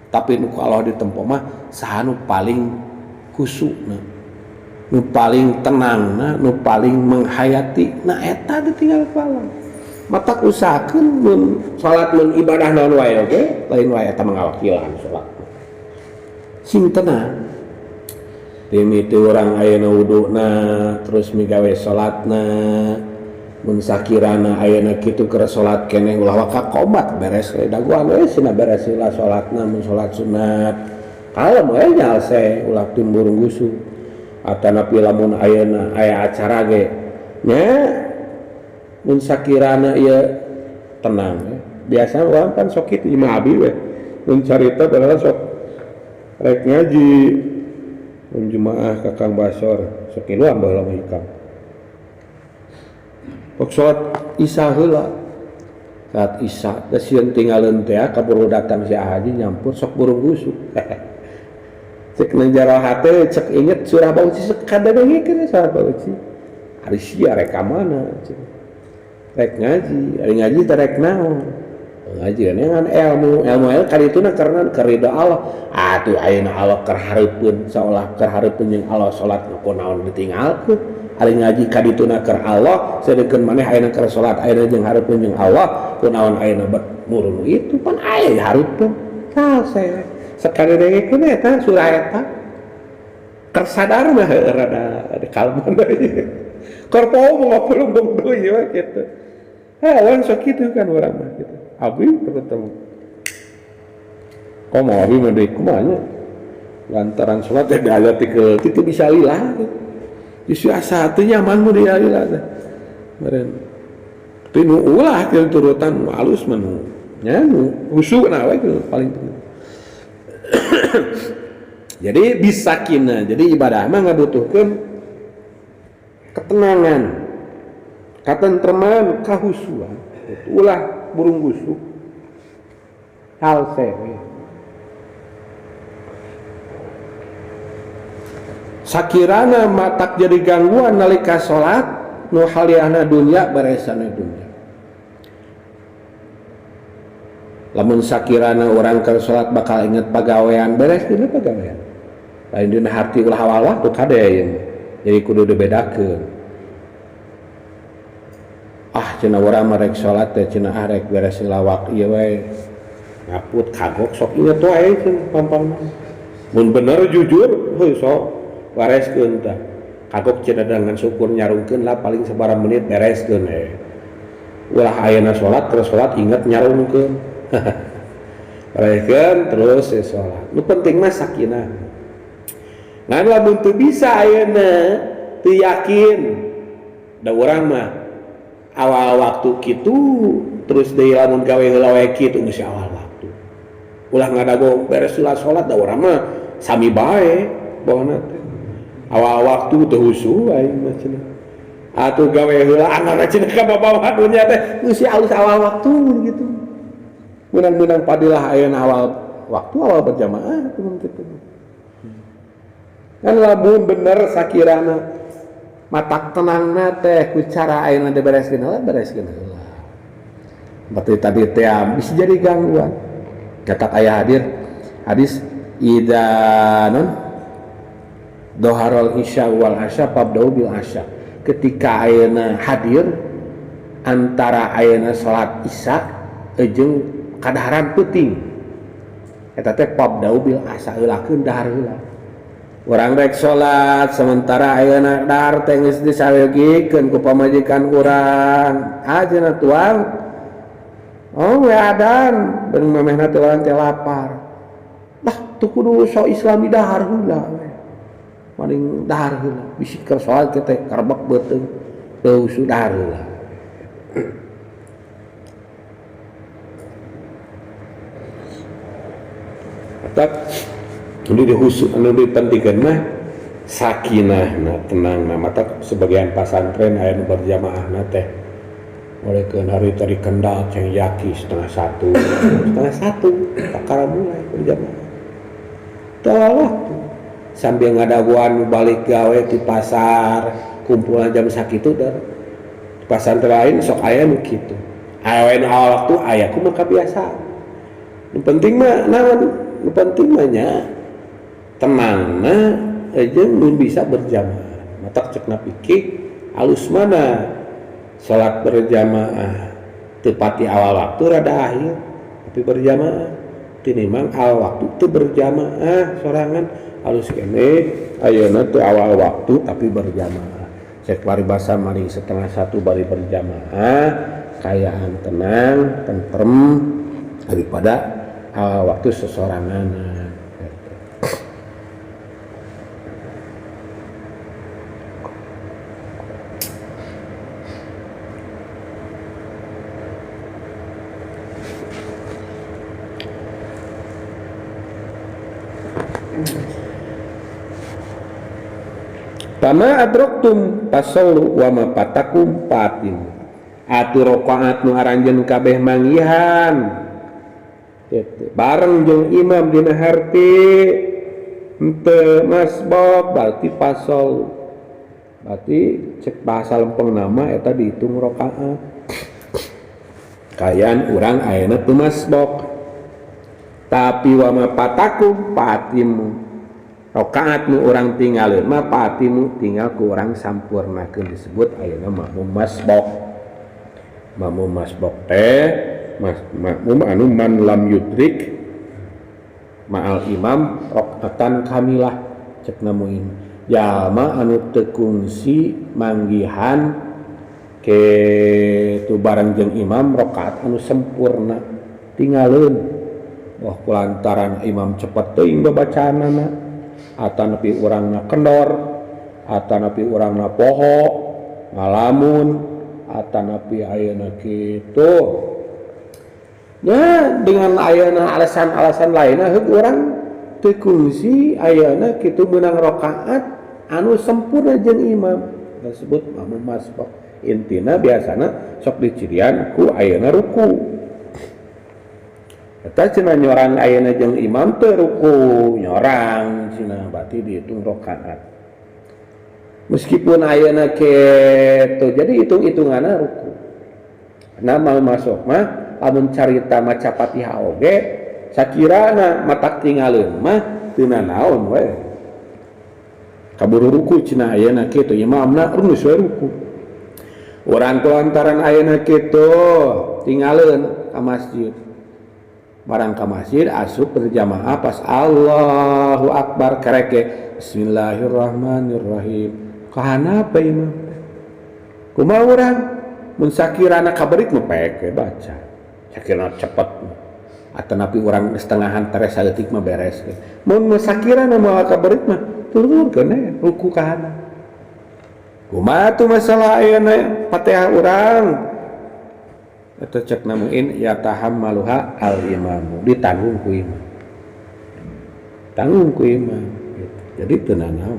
tapi nu Allah ditempo mah saha nu paling kusukna nu paling tenangna nu paling menghayati nah eta ditinggal palang matak usahakeun mun salat mun ibadah naon wae oge lain wae eta mangawakilan salat sing tenang dimiti urang ayeuna wuduna terus migawe salatna mun sakirana ayeuna kitu keur salat keneh ulah ka qomat beres daguan we cenah beres heula salatna mun salat sunat kalem we nyaal se ulah timburung gusu atanapi lamun ayeuna aya acara ge nya mun sakirana ieu tenang biasa urang kan sok kitu imah abi we mun carita padahal sok rek ngaji mun jumaah ka Kang Basor sok kiluan baheula mah ikam Pok sholat isya heula. Saat isya da sieun tinggalin teh kaburu datang si Haji nyampur sok burung gusuk. Cek nenjaro hate cek inget surah bauci sekada dengikeun surah bauci. Ari sia rek ka mana? Rek ngaji, ari ngaji teh rek naon? Ngaji ngan ilmu kadituna karena karida Allah. Atuh ayeuna Allah keur hareupeun saolah keur hareupeun jeung Allah salat kunaon ditinggalkeun. Ari ngaji kadituna keur Allah, sedengkeun maneh ayeuna keur salat ayeuna jeung hareupeun jeung Allah, kunaon ayeuna murun itu pan aya hareupeun. Salse. Sekali dengikeun eta surah eta. Keur sadar mah rada kalman deui. Keur poho ngapulung deui we kitu. Hewan sok kitu kan urang mah kitu. Abi ketemu. Komo abi mah deui kumaha lantaran salat teh aya tikeul kitu bisa lillah. Justru asa teu nyaman mun dia lillah teh. Meureun. Tinu ulah kieu turutan alus manu. Nya nu usuna we paling penting. Jadi bisakina, jadi ibadah mah ngabutuhkeun ketenangan, katentreman, kahusuan. Ulah burung gusuk. Hal sewe. Sakirana matak jadi gangguan nalika salat nu haliahna dunya baresana dunya. Lamun sakirana orang keur salat bakal inget pagawean beres dina pagawean. Lain dina harti ulah awal waktu kadeung. Jadi kudu dibedakeun. Cenah urang mah rek salat teh cenah rek beres lawak ieu we. Ngaput kagok sok inget wae cenah pampang. Mun bener jujur heuh sok wareskeun tah. Kagok cenah dengan syukur nyarungkeun lah paling sabaraha menit bereskeun Ulah ayeuna salat terus salat inget nyarungkeun. Bereskeun terus salat. Nu penting mah sakinah. Ngan lamun teu bisa ayeuna teu yakin. Da urang mah awal waktu kitu terus deui lamun gawe heula we kitu geus awal waktu. Ulah ngadago beres salat da urang mah sami bae bawana teh. Awal waktu teu husu aing mah cenah. Atuh gawe heula anana cenah ka babawa dunya teh geus alus awal waktu gitu. Menang-menang padilah ayeuna awal waktu awal berjamaah kudu kitu. Kan lamun bener sakirana matak tenangna teh ku cara ayeuna dibereskeun heula bereskeun heula. Berarti tadi teh bisa jadi gangguan. Kata aya hadis idanun doharul isya wal asya fabda'u bil asya. Ketika ayeuna hadir antara ayeuna salat isya jeung kadaharan peuting eta teh fabda'u bil asya heulakeun dahar heula. Urang rek salat sementara ayeuna dahar teh geus disawegikeun ku pamajikan urang. Cenah tuang. Oh we adan beung mamehna teh urang teh lapar. Lah teu kudu so islami dahar heula we. Paling dahar heula bisi keur salat teh karebek beuteung teu usu dahar heula. Tak ini dihusuk anu dipentingkeun mah sakinahna tenangna mata sebagian pasantren aya nu berjamaahna teh mulaikeun hari tadi kendal ceng yaki setengah satu takara mulai berjamaah tawah sambil ngadaguan balik gawe di pasar kumpulan jam sakitu dan di pasantren lain sok aya nu kitu aya awal waktu aya kumaha kabiasaan nu penting mah naon nu penting mah nya tenangna jeung mun bisa berjamaah matak cekna pikir alus mana salat berjamaah tepati awal waktu rada akhir tapi berjamaah tinimbang awal waktu teu berjamaah sorangan alus kene ayeuna teu awal waktu tapi berjamaah cek paribasa mari setengah satu bari berjamaah kayaan tenang tentrem daripada awal waktu sesorangan. Pama adroktum pasallu wa ma patakum patin. atuh rakaat nu aranjeun kabeh manggihan bareng jeung imam dina harti henteu masbok berarti pasol, berarti cek bahasa lempeng nama eta dihitung rakaat. Kayaan urang ayeuna teu masbok tapi wa ma pataku patimu rakaat nu urang tinggalin mah patimu tinggal ku urang sampurnakeun disebut ayeuna makmum masbok. Makmum masbok teh makmum anu man lam yudrik ma'al imam rakaatan kamilah cek namuin jalma anu teu kungsi manggihan ke tu bareng jeung imam rakaat anu sempurna tinggalin wah kulantaran imam cepet teuing babacaanana atanapi urangna kendor atanapi urangna poho ngalamun atanapi ayeuna kitu ya dengan ayeuna alasan-alasan lainna heug urang teu kungsi ayeuna kitu meunang rakaat anu sempurna jeung imam disebut makmum masbok. Intina biasana sok dicirian ku ayeuna ruku eta cenah nyorang ayeuna jeung imam teu ruku nyorang cenah berarti dihitung rakaat meskipun ayeuna kitu jadi hitung-hitunganna ruku na mau masuk mah lamun carita maca Fatihah oge sakirana matak tinggalin mah teu naon we kaburu ruku cenah ayeuna kitu imamna rumus we ruku urang kulantaran ayeuna kitu tinggalin ka masjid barang ka masjid asup berjamaah pas Allahu Akbar kareke bismillahirrahmanirrahim kahana apa imam kumaha urang mun sakirana kaberit mah peke baca sakirana cepet atanapi urang setengahan teres saeutik mah beres mun sakirana moal kaberit mah turunkeun ruku kahana kumaha tuh masalah ayeuna Fatihah urang eta cek namuin ya tahammaluha al imamu ditanggung ku imam tanggung ku imam gitu. Jadi teu naon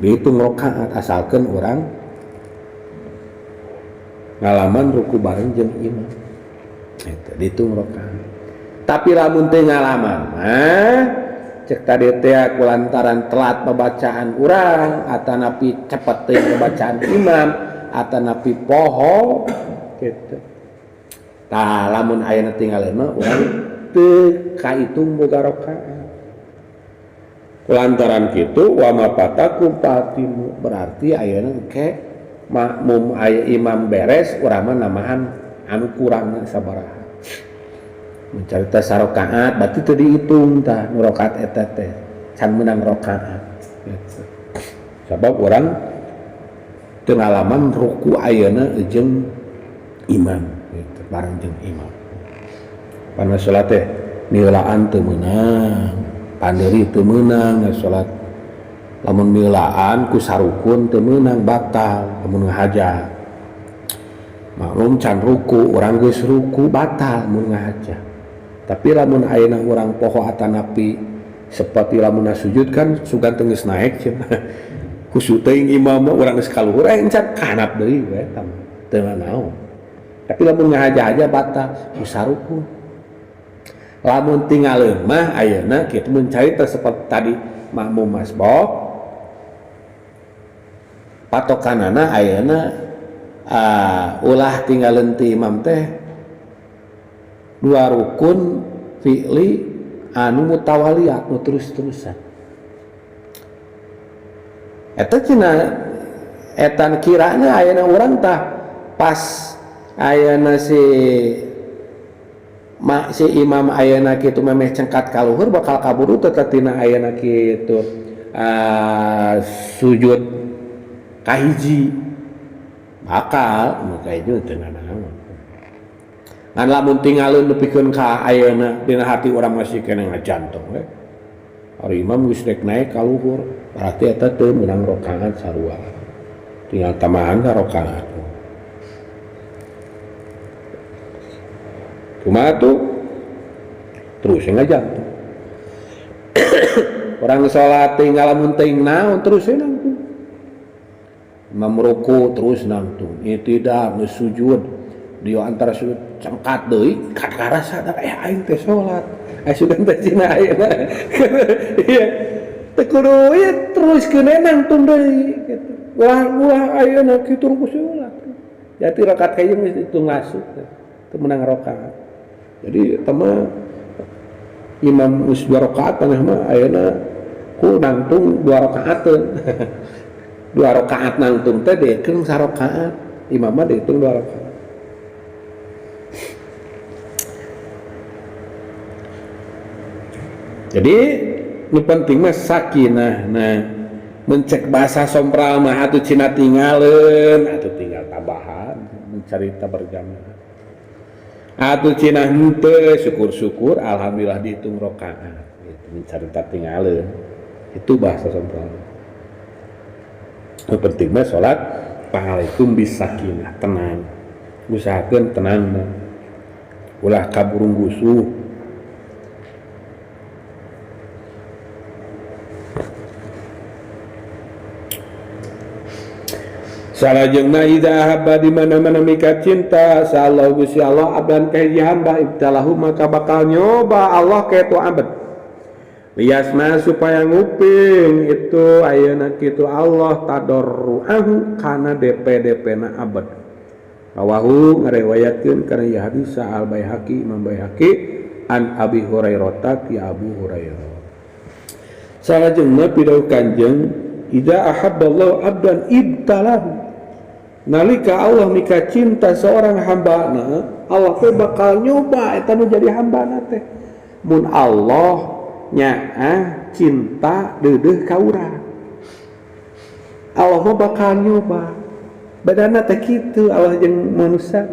dihitung rakaat asalkeun urang ngalaman ruku bareng jeung imam eta dihitung rakaat tapi lamun teu ngalaman mah cek tadi teh kulantaran telat pembacaan urang atanapi cepet teh pembacaan imam atanapi poho gitu tah lamun ayeuna tinggalna urang teu kahitung boga rakaat kulantaran kitu wa ma patakum patimu berarti ayeuna ke makmum aya imam beres urang mah namahan anu kurangna sabaraha mencarita sarakaat berarti teu dihitung tah nu rakaat eta teh can meunang rakaat gitu. Sabab urang teu ngalaman ruku ayeuna jeung imam gitu bareng jeung imam pan salat teh milaan teu meunang pandeuri teu meunang salat lamun milaan ku sarukun teu meunang batal lamun ngahajat maklum can ruku urang geus ruku batal mun ngahajat tapi lamun ayeuna urang poho atanapi seperti lamun sujud kan sugan teu geus naek cenah khusyuk teuing imam mah urang geus kaluhur encan kanap deui we teu naon tapi lamun ngahaja-haja batal musarukun lamun tinggalin mah ayeuna kitu mun carita seperti tadi makmum masbok patokanana ayeuna ulah tinggalin ti imam teh dua rukun fi'li anu mutawaliyah nu terus-terusan eta cenah etan kirana ayeuna urang tah pas ayeuna si imam ayeuna kitu memeh cengkat kaluhur bakal kaburu teh tina ayeuna kitu sujud kahiji bakal nu kahiji teu naon ngan lamun tinggalin nepikeun ka ayeuna dina hati urang masih kena ngajantung we ari imam geus rek naek ka luhur berarti eta teu meunang rakaat sarua tinggal tambahan ka rakaat kumaha tuh terus ngajantung urang salat tinggal lamun teuing naon terus nangtung imam ruku terus nangtung tidak sujud dia antara sujud cengkat deui kakara sadar aing teh salat sudah teh cina ayeuna iya teu kudu ieu terus keun nangtung deui kitu ulah ayeuna kitu ruku salat jadi rakaat kayu geus dihitung masuk teu menang rakaat jadi tema imam geus 2 rakaat tanah mah ayeuna ku nangtung 2 rakaateun 2 rakaat nangtung teh dihitung 1 rakaat imam mah dihitung 2 rakaat. Jadi nu penting mah sakinah nah mencek bahasa sompral mah atuh cina tinggalin atuh tinggal tambahan mencarita berjamaah atuh cina henteu syukur-syukur alhamdulillah dihitung rakaat gitu mencarita tinggalin itu bahasa sompral. Nu penting mah salat pangalekum bisakinah tenang usahakeun tenang ulah kaburung gusuh. Salajengna idza habba di mana-mana mika cinta sallallahu Gusti Allah abdan ka hiji hamba ibtalahu maka bakal nyoba Allah ka itu abad liasma supaya nguping itu ayeuna kitu Allah tadarruahu kana DP-DP-na abad rawahu ngariwayatkeun kana ieu hadis al Baihaqi Imam Baihaqi an Abi Hurairah ti Abu Hurairah salajengna pidau Kanjeng idza ahabballahu abdan ibtalahu nalika Allah mika cinta seorang hambana Allah teh bakal nyoba eta nu jadi hambana teh mun Allah nyaah cinta deudeuh ka urang Allah mah bakal nyoba badana teh kitu Allah jeung manusia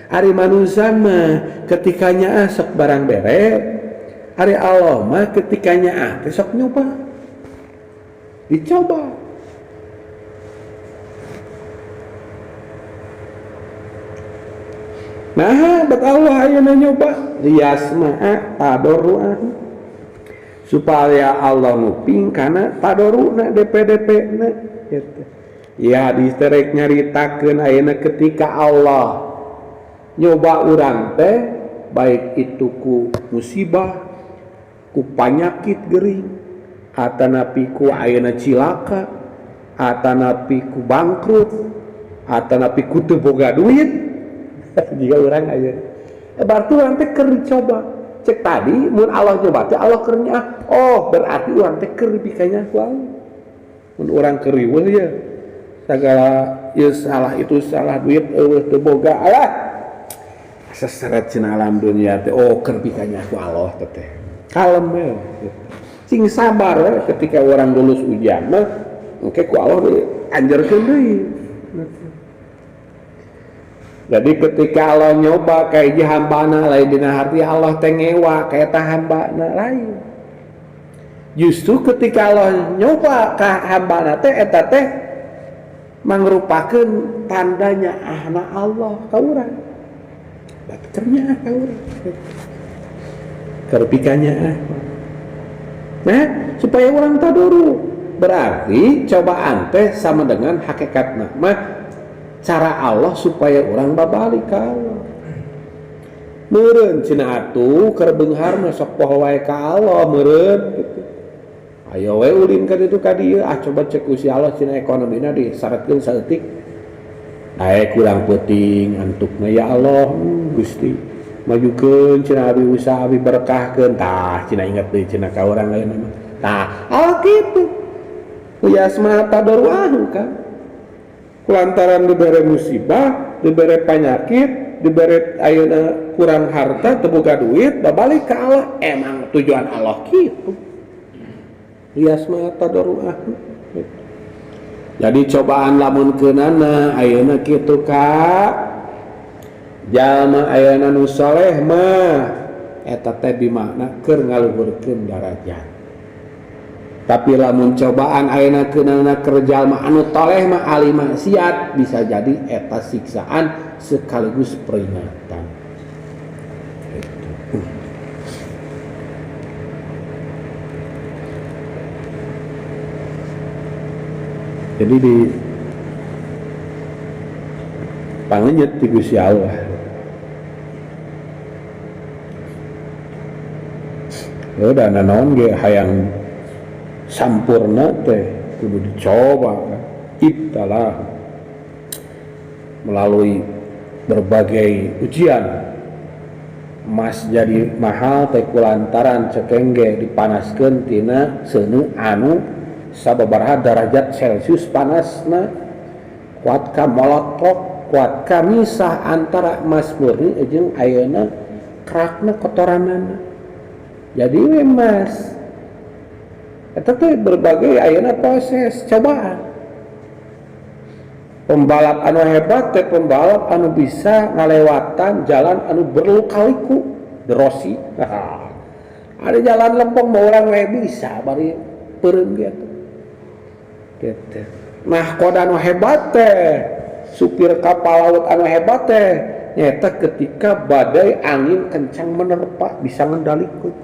ari manusia mah ketika nyaah sok barang bere ari Allah mah ketika nyaah teh sok nyoba dicoba. Nah, bet Allah ayeuna nyoba liyasma'a tadarru'ah supaya Allah nguping kana tadarru'na DP-DP-na gitu. Ya hadis terek nyaritakeun ayeuna ketika Allah nyoba urang teh baik itu ku musibah, ku panyakit gering, atanapi ku ayeuna cilaka, atanapi ku bangkrut, atanapi ku teu boga duit. Jika orang aja berarti orang teh keur dicoba cek tadi mun Allah nyoba teh Allah keur nyaah oh berarti orang teh keur dipikanya ku Allah mun orang keur riweuh ya sagala ieu salah itu salah duit eueuh teu boga alah seseret cenah alam dunia teh oh keur dipikanya ku Allah teh kalem we sing sabar we ketika orang lulus ujian mah engke ku Allah anjeurkeun deui. Jadi ketika Allah nyoba kayak ji hambana lain dina hati Allah teh ngewa kayak tah hambana lain. Justru ketika Allah nyoba ka hambana teh eta teh mangrupakeun tandanya ahna Allah ka urang. Baternya ka urang. Kerpikanya nah, supaya orang tadoru berarti cobaan teh sama dengan hakikatna mah cara Allah supaya orang babalik ka Allah. Meureun cenah atuh keur beunghar mah sok poho wae ka Allah meureun gitu. Ayo we ulin ka ditu ka dieu coba cek ku si Allah cenah ekonomina disaretkeun saeutik. Ae kurang penting antukna ya Allah Gusti. Majukeun cenah abi usaha abi berkahkeun tah cenah inget deui cenah ka urang lain mah. Tah oh kitu. Yasma tadarruahu kan. Kulantaran dibere musibah, dibere penyakit, dibere ayeuna kurang harta, teu boga duit, babalik ka Allah. Emang tujuan Allah kitu. Yasma tadarruah. Jadi cobaan lamun keunana ayeuna kitu ka. Jalma ayeuna nu saleh mah eta teh bimakna keur ngaluhurkeun darajat. Tapi lamun cobaan ayeuna keunana keur jalma anu toleh mah ahli maksiat bisa jadi eta siksaan sekaligus peringatan. Jadi pangenyet ti Gusti Allah. Udah naon ge hayang sampurna teh kudu dicoba kan. Ibtalah melalui berbagai ujian. Emas jadi mahal teh kulantaran cekengge dipanaskeun tina seuneu anu sababaraha derajat Celcius panasna, kuat ka molotok, kuat ka misah antara emas murni jeung ayeuna kerakna kotoranana. Jadi emas eta teh berbagai ayeuna proses cobaan. Pembalap anu hebat teh pembalap anu bisa ngalewatan jalan anu berluka-liku, derosi. Ada jalan lempeng mau orang we bisa bari peureum gitu. Gitu. Nah, koda anu hebat teh, supir kapal laut anu hebat teh nyata ketika badai angin kencang menerpa bisa ngendalikeun.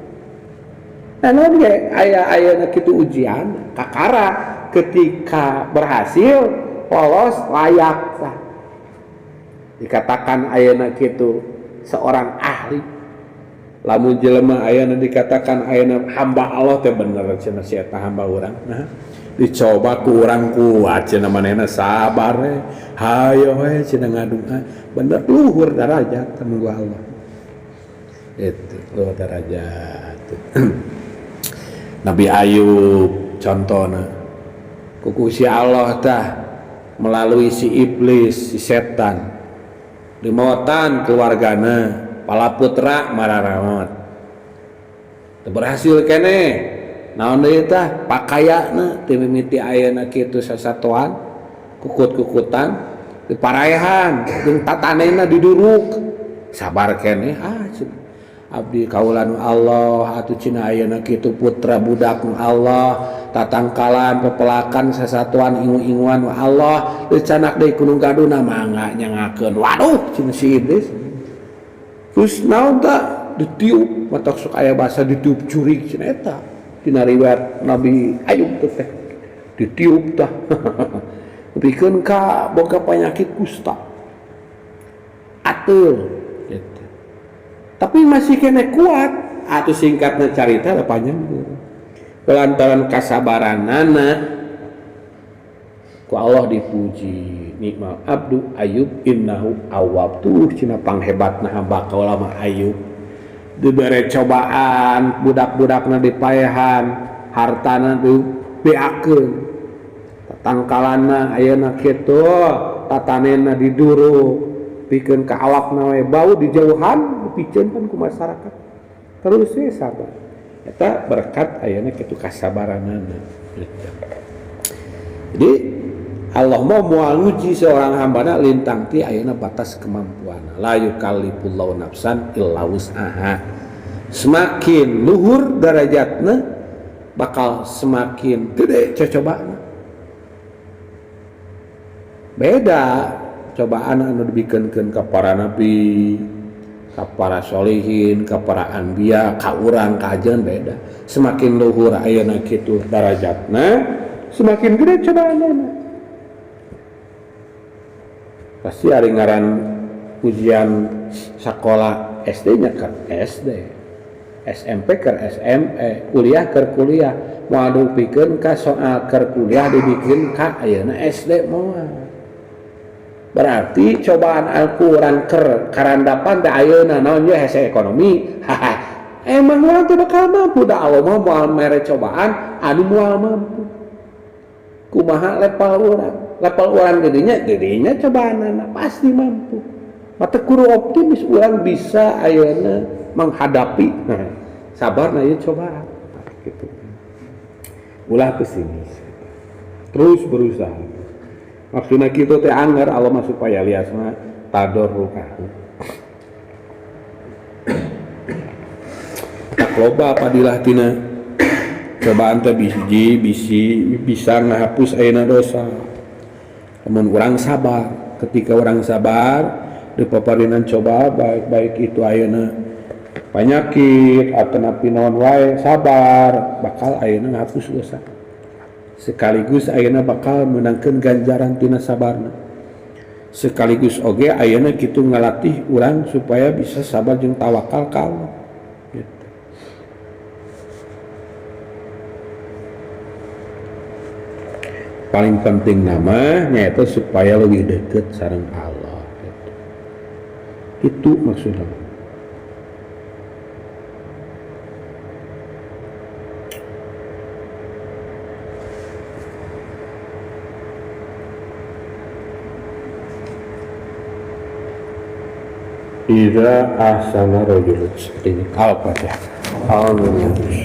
Nah, naon ge aya kitu ujian kakara ketika berhasil lolos layak sah. Dikatakan ayeuna kitu seorang ahli. Lamun jelema ayeuna dikatakan ayeuna hamba Allah teh bener cenah sia eta hamba urang. Nah, dicoba ku urang kuat cenah manehna sabar we. Hayo we cenah ngadunga. Bener luhur derajat mun Allah. Itu luhur derajat. Nabi Ayub contohna ku Gusti Allah tah melalui si iblis, si setan dimautan keluargana, pala putra mararamat berhasil kene naon deui tah pakayana teu mimiti ayeuna kitu sasatuan kukut-kukutan diparaehan jeung tatanena diduruk sabar kene abdi kaulan Allah atuh cenah ayeuna kitu putra budak Allah tatangkalan pepelakan sasatuan ingu-inguan Allah dicanak deui gunung gaduna mangga nyangakeun waduh cenah si iblis terus naon tah ditiup matak sok aya basa ditiup curig cenah eta dina riwayat Nabi Ayub teh ditiup tah pikeun ka boga penyakit kusta ateul gitu. Tapi masih kena kuat atuh singkatna carita da panjang lantaran kasabaranana ku Allah dipuji nikmal abdu Ayub innahu awwab tuh cenah panghebatna hamba kaula mah Ayub dibere cobaan budak-budakna dipaehan hartana dibeakeun tatangkalanna ayeuna kitu tatanena diduruk pikeun ka awakna we bau dijauhan dipikeun ku masyarakat terus we sabar eta berkat ayeuna kitu kasabaranana. Jadi Allah mau nguji seorang hambana lintang ti ayeuna batas kemampuanna la yukallifullahu nafsan illa wus'aha. Semakin luhur derajatna bakal semakin gede cobaan. Beda cobaan anu dibikeunkeun ka para nabi, ka para sholihin, ka para anbiya, ka urang, ka ajeun beda. Semakin luhur ayeuna kitu darajatna, semakin gede cobaanna. Pasti ari ngaran ujian sekolah SD-nya kan SD, SMP ke SME, kuliah ke kuliah. Moal dipikeun ka soal ke kuliah dibikeun ka ayeuna SD moal. Berarti cobaan Al-Quran karandapan da ayeuna naon ye hese ekonomi emang urang teu bakal mampu da Allah mah moal mere cobaan anu moal mampu kumaha level urang gedinya cobaanna pasti mampu mata kudu optimis urang bisa ayeuna menghadapi sabarna ieu cobaan gitu ulah pesimis terus berusaha. Maksudna kitu teh anger Allah mah supaya liasna tadarrukahu. Tak loba padilah tina cobaan teh bisi bisa ngahapus ayeuna dosa. Lamun urang sabar, ketika urang sabar dipaparinan coba baik itu ayeuna penyakit atau napi naon wae sabar bakal ayeuna ngahapus dosa. Sekaligus ayeuna bakal menangkeun ganjaran tina sabarna. sekaligus oge ayeuna kitu ngalatih urang supaya bisa sabar jeung tawakal ka Allah gitu. Paling penting nama nyaeta supaya lebih dekat sareng Allah gitu. Itu maksudnya. Ida ahsana rajul seperti ini. Al-Fatihah. Alhamdulillah.